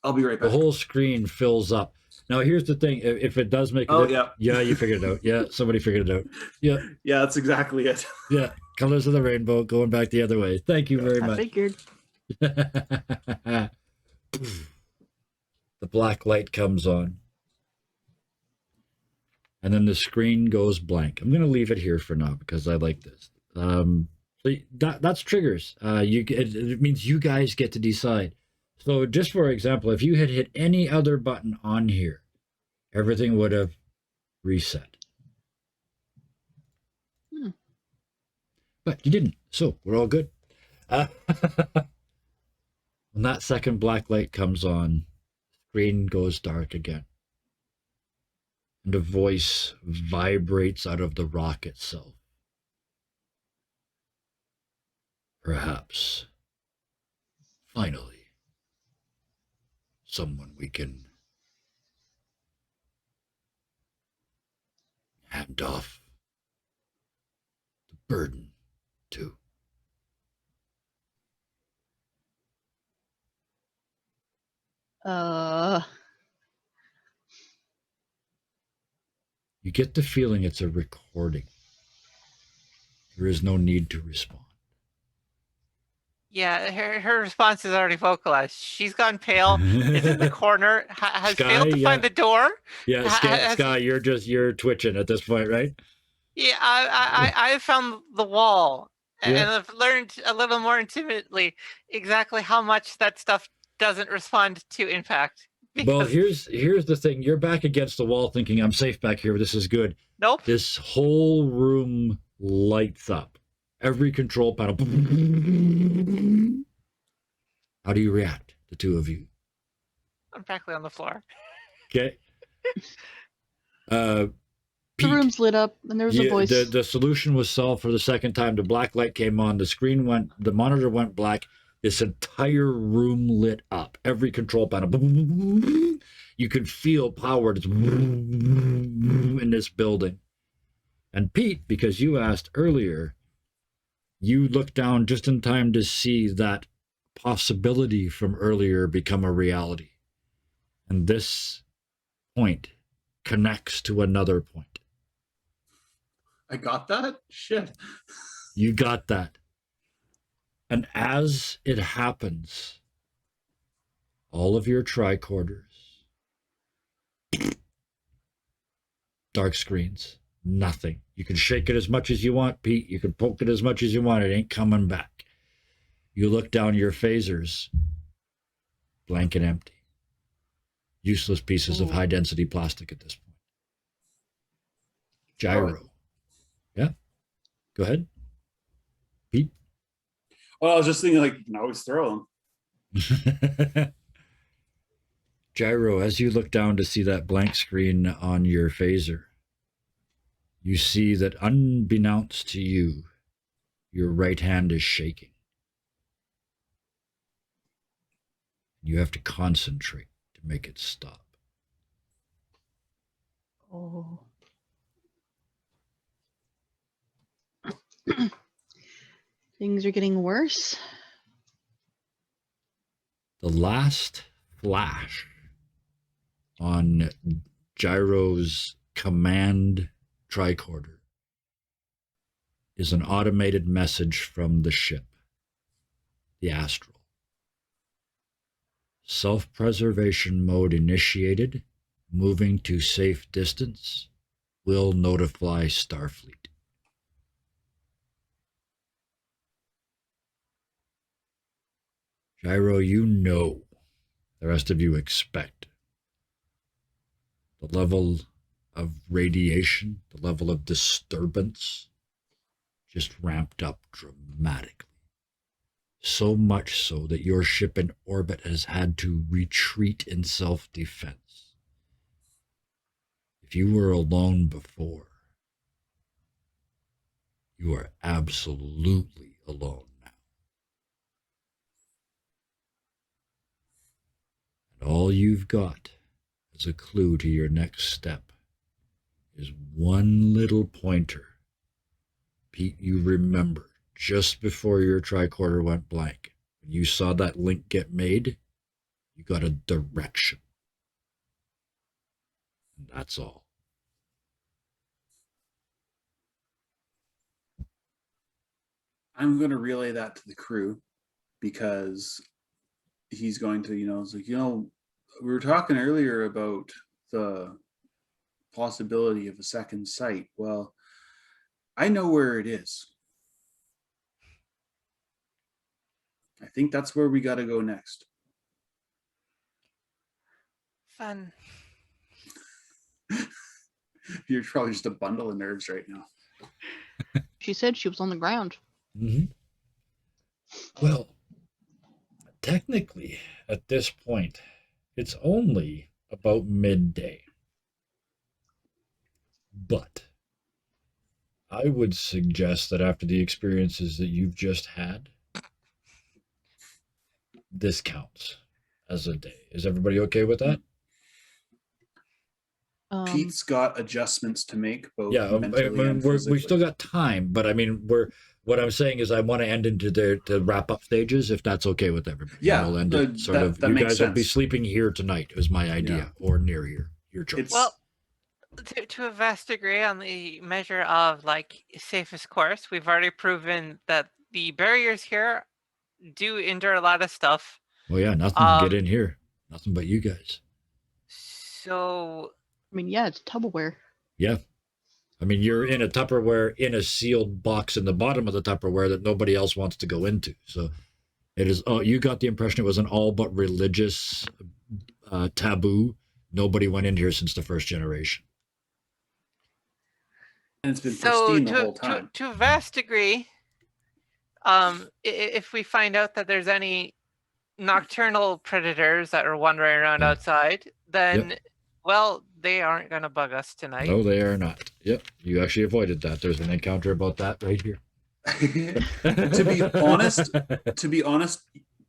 I'll be right the back. whole screen fills up. Now, here's the thing. If it does make a Oh, difference- yeah. Yeah, you figured it out. Yeah, somebody figured it out. Yeah. Yeah, that's exactly it. Yeah. Colors of the rainbow going back the other way. Thank you very I much. figured. The black light comes on. And then the screen goes blank. I'm going to leave it here for now because I like this. So that's triggers. It means you guys get to decide. So just for example, if you had hit any other button on here, everything would have reset. But you didn't. So we're all good. When that second black light comes on, screen goes dark again. And a voice vibrates out of the rock itself. Perhaps, finally, someone we can hand off the burden to. You get the feeling it's a recording. There is no need to respond. Yeah, her response is already vocalized. She's gone pale. Is in the corner. Has Sky, failed to yeah. find the door. Yeah, Has- Sky, you're twitching at this point, right? Yeah, I found the wall, Yeah. and I've learned a little more intimately exactly how much that stuff doesn't respond to impact. Well, Because here's the thing. You're back against the wall thinking, I'm safe back here. This is good. nope. This whole room lights up. Every control panel. How do you react, the two of you? I'm practically on the floor. Okay. The Pete, room's lit up, and there was a voice. the solution was solved for the second time. The black light came on. The monitor went black. This entire room lit up. Every control panel. You could feel power in this building. And Pete, because you asked earlier, you looked down just in time to see that possibility from earlier become a reality. And this point connects to another point. I got that? Shit. You got that. And as it happens, all of your tricorders, dark screens, nothing. You can shake it as much as you want, Pete. You can poke it as much as you want. It ain't coming back. You look down your phasers, blank and empty. Useless pieces of high density plastic at this point. Gyro. Yeah? Go ahead. Pete? Well, I was just thinking, like, you can always throw them. Gyro, as you look down to see that blank screen on your phaser, you see that unbeknownst to you, your right hand is shaking. You have to concentrate to make it stop. Oh. Things are getting worse. The last flash on Gyro's command tricorder is an automated message from the ship, the Astral. Self-preservation mode initiated. Moving to safe distance. Will notify Starfleet. Gyro, you know, the rest of you expect. The level of radiation, the level of disturbance just ramped up dramatically. So much so that your ship in orbit has had to retreat in self-defense. If you were alone before, you are absolutely alone now. And all you've got as a clue to your next step is one little pointer. Pete, you remember just before your tricorder went blank, when you saw that link get made, you got a direction. And that's all. I'm going to relay that to the crew because he's going to, it's like, we were talking earlier about the possibility of a second site. Well, I know where it is. I think that's where we got to go next. Fun. You're probably just a bundle of nerves right now. She said she was on the ground. Mm-hmm. Well, technically, at this point, it's only about midday. But I would suggest that after the experiences that you've just had, this counts as a day. Is everybody okay with that? Pete's got adjustments to make. Both Yeah, mentally and we still got time, but I mean, what I'm saying is I want to end into the wrap up stages, if that's okay with everybody. Yeah, we'll end it sort of. that You makes guys will be sense. sleeping here tonight, is my idea, or near here. Your choice. Well, to a vast degree, on the measure of like safest course, we've already proven that the barriers here do endure a lot of stuff. Well, yeah, nothing can get in here. Nothing but you guys. So, I mean, yeah, it's Tupperware. Yeah. I mean, you're in a Tupperware in a sealed box in the bottom of the Tupperware that nobody else wants to go into. So it is, you got the impression it was an all but religious taboo. Nobody went in here since the first generation. And it's been pristine the whole time. To a vast degree, if we find out that there's any nocturnal predators that are wandering around outside, then, well, they aren't going to bug us tonight. No, they are not. Yep, you actually avoided that. There's an encounter about that right here. To be honest,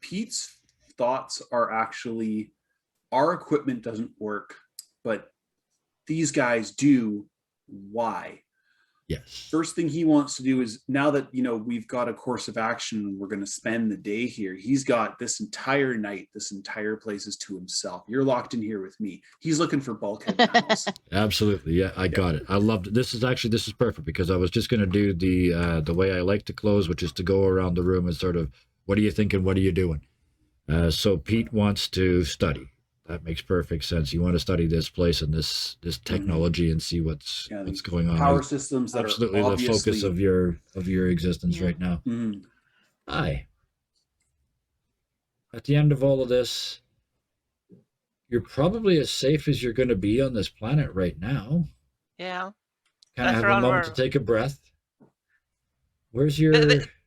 Pete's thoughts are actually our equipment doesn't work, but these guys do. Why? Yes. First thing he wants to do is, now that we've got a course of action, we're going to spend the day here. He's got this entire night, this entire place is to himself. You're locked in here with me. He's looking for bulkhead panels. Absolutely. Yeah, I got it. I loved it. This is perfect because I was just going to do the way I like to close, which is to go around the room and sort of, what are you thinking? What are you doing? So Pete wants to study. That makes perfect sense. You want to study this place and this technology and see what's going on. Power systems that absolutely are the focus of your existence right now. Mhm. Aye. At the end of all of this, you're probably as safe as you're going to be on this planet right now. Yeah. Kind of That's have a around moment to where- take a breath. Where's your?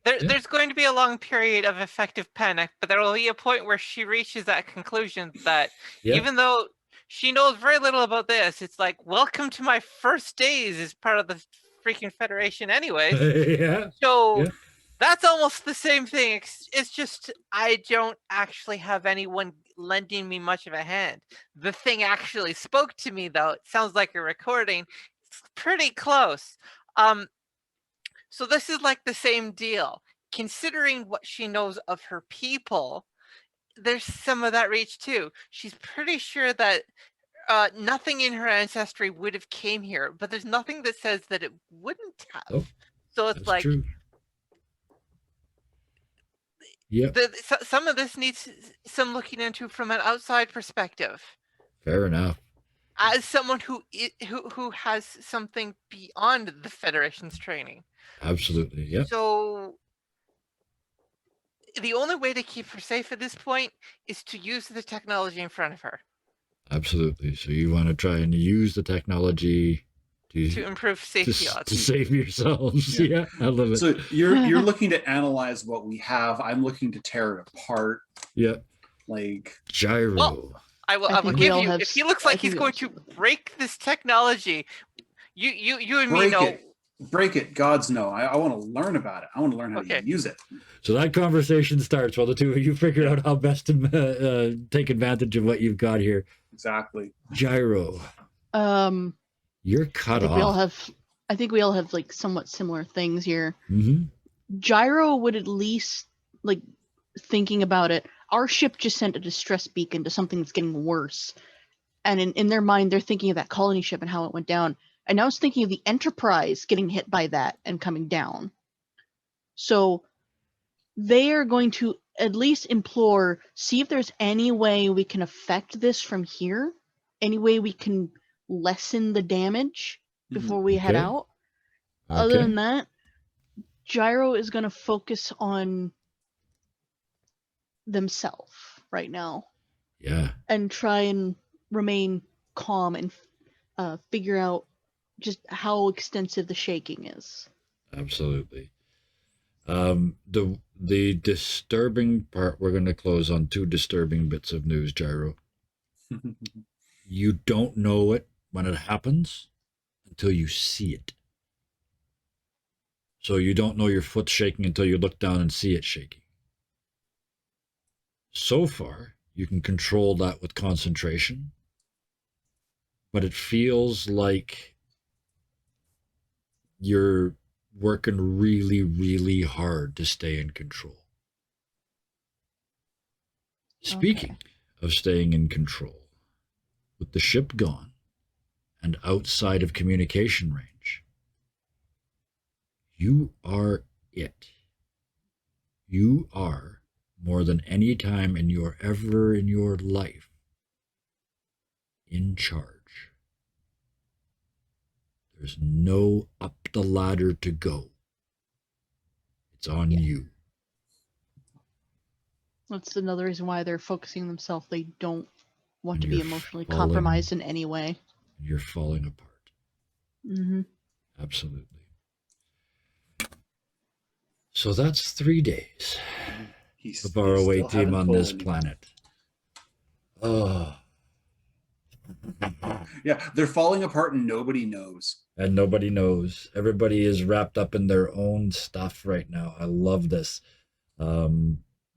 There's going to be a long period of effective panic, but there will be a point where she reaches that conclusion that Yeah. even though she knows very little about this, it's like, welcome to my first days as part of the freaking Federation anyways. Yeah. So Yeah. that's almost the same thing. It's just I don't actually have anyone lending me much of a hand. The thing actually spoke to me, though. It sounds like a recording. It's pretty close. So this is like the same deal. Considering what she knows of her people, there's some of that reach too. She's pretty sure that nothing in her ancestry would have came here, but there's nothing that says that it wouldn't have. Oh, so it's That's like true. Yep. some of this needs some looking into from an outside perspective. Fair enough. As someone who has something beyond the Federation's training. Absolutely. Yep. So the only way to keep her safe at this point is to use the technology in front of her Absolutely. So you want to try and use the technology to improve safety to odds. save yourselves. Yeah. Yeah, I love it. So you're looking to analyze what we have. I'm looking to tear it apart. Yeah. Like Gyro. Well, I will think we give all you. have If he looks I like he's think we going all to break this technology, you and me break know. it. Break it. Gods no. I want to learn about it. I want to learn how Okay. to use it. So that conversation starts while the two of you figure out how best to take advantage of what you've got here. Exactly. Gyro, you're cut off. I think we all have like somewhat similar things here. Mm-hmm. Gyro would at least, like, thinking about it, our ship just sent a distress beacon to something that's getting worse. And in their mind, they're thinking of that colony ship and how it went down. And I was thinking of the Enterprise getting hit by that and coming down. So they are going to at least implore, see if there's any way we can affect this from here, any way we can lessen the damage before we head Okay. out. Other than that, Gyro is going to focus on themselves right now Yeah. and try and remain calm and figure out just how extensive the shaking is. Absolutely. The disturbing part, we're going to close on two disturbing bits of news, Gyro. You don't know it when it happens until you see it. So you don't know your foot's shaking until you look down and see it shaking. So far, you can control that with concentration, but it feels like you're working really, really hard to stay in control. Speaking of staying in control, with the ship gone and outside of communication range, you are it. You are, more than any time in your life, in charge. There's no up the ladder to go. It's on you. That's another reason why they're focusing themselves. They don't want And to be you're emotionally falling- compromised in any way. You're falling apart. Mm-hmm. Absolutely. So that's 3 days He's of our away still team haven't on told this anyone. planet. Oh, Yeah, they're falling apart and nobody knows. And nobody knows. Everybody is wrapped up in their own stuff right now. I love this.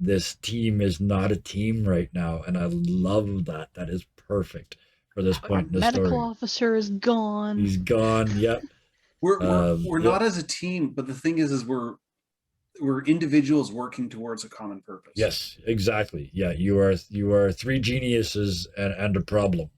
This team is not a team right now, and I love that. That is perfect for this Our point in the medical story. officer is gone. He's gone. Yep. We're Yeah. not as a team, but the thing is we're individuals working towards a common purpose. Yes, exactly. Yeah, you are three geniuses and a problem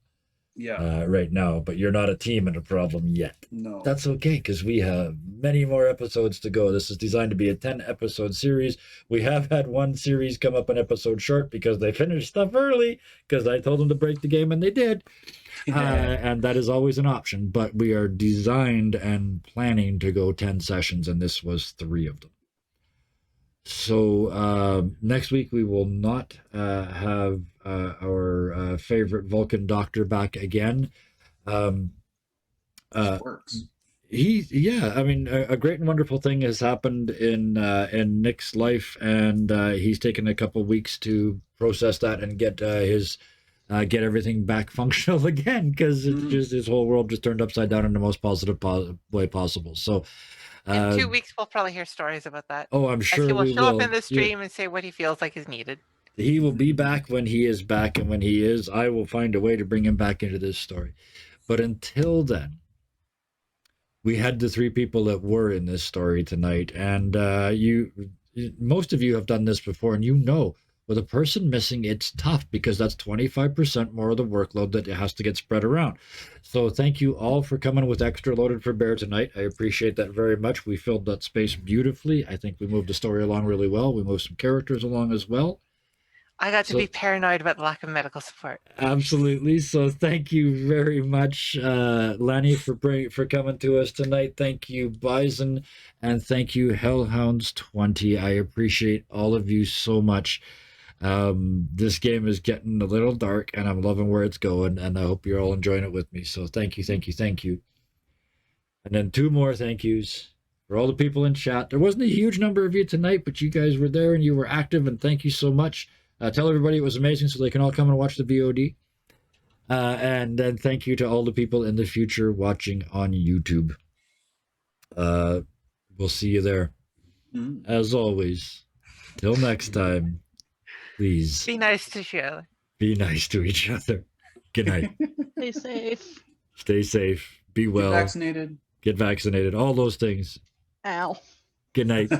Yeah. right now, but you're not a team and a problem yet. No. That's okay because we have many more episodes to go. This is designed to be a 10-episode series. We have had one series come up an episode short because they finished stuff early because I told them to break the game and they did. And that is always an option, but we are designed and planning to go 10 sessions, and this was 3 of them. So next week we will not have our favorite Vulcan doctor back again. Works. I mean, a great and wonderful thing has happened in Nick's life, and he's taken a couple weeks to process that and get get everything back functional again, because it's just his whole world just turned upside down in the most positive way possible. So In 2 weeks, we'll probably hear stories about that. oh, I'm As sure he will we show will. up in the Yeah. stream and say what he feels like is needed. He will be back when he is back, and when he is, I will find a way to bring him back into this story. But until then, we had the 3 people that were in this story tonight, and most of you have done this before, and you know, with a person missing, it's tough because that's 25% more of the workload that has to get spread around. So thank you all for coming with Extra Loaded for Bear tonight. I appreciate that very much. We filled that space beautifully. I think we moved the story along really well. We moved some characters along as well. I got to So- be paranoid about the lack of medical support. Absolutely. So thank you very much, Lanny, for coming to us tonight. Thank you, Bison, and thank you, Hellhounds 20. I appreciate all of you so much. This game is getting a little dark, and I'm loving where it's going, and I hope you're all enjoying it with me. So thank you, thank you, thank you. And then 2 more thank yous for all the people in chat. There wasn't a huge number of you tonight, but you guys were there and you were active, and thank you so much. Tell everybody it was amazing so they can all come and watch the VOD. And then thank you to all the people in the future watching on YouTube. We'll see you there. As always, till next time, please Be nice to each other. be nice to each other. Good night. Stay safe. Stay safe. Be Get well. vaccinated. Get vaccinated. All those things. Ow. Good night.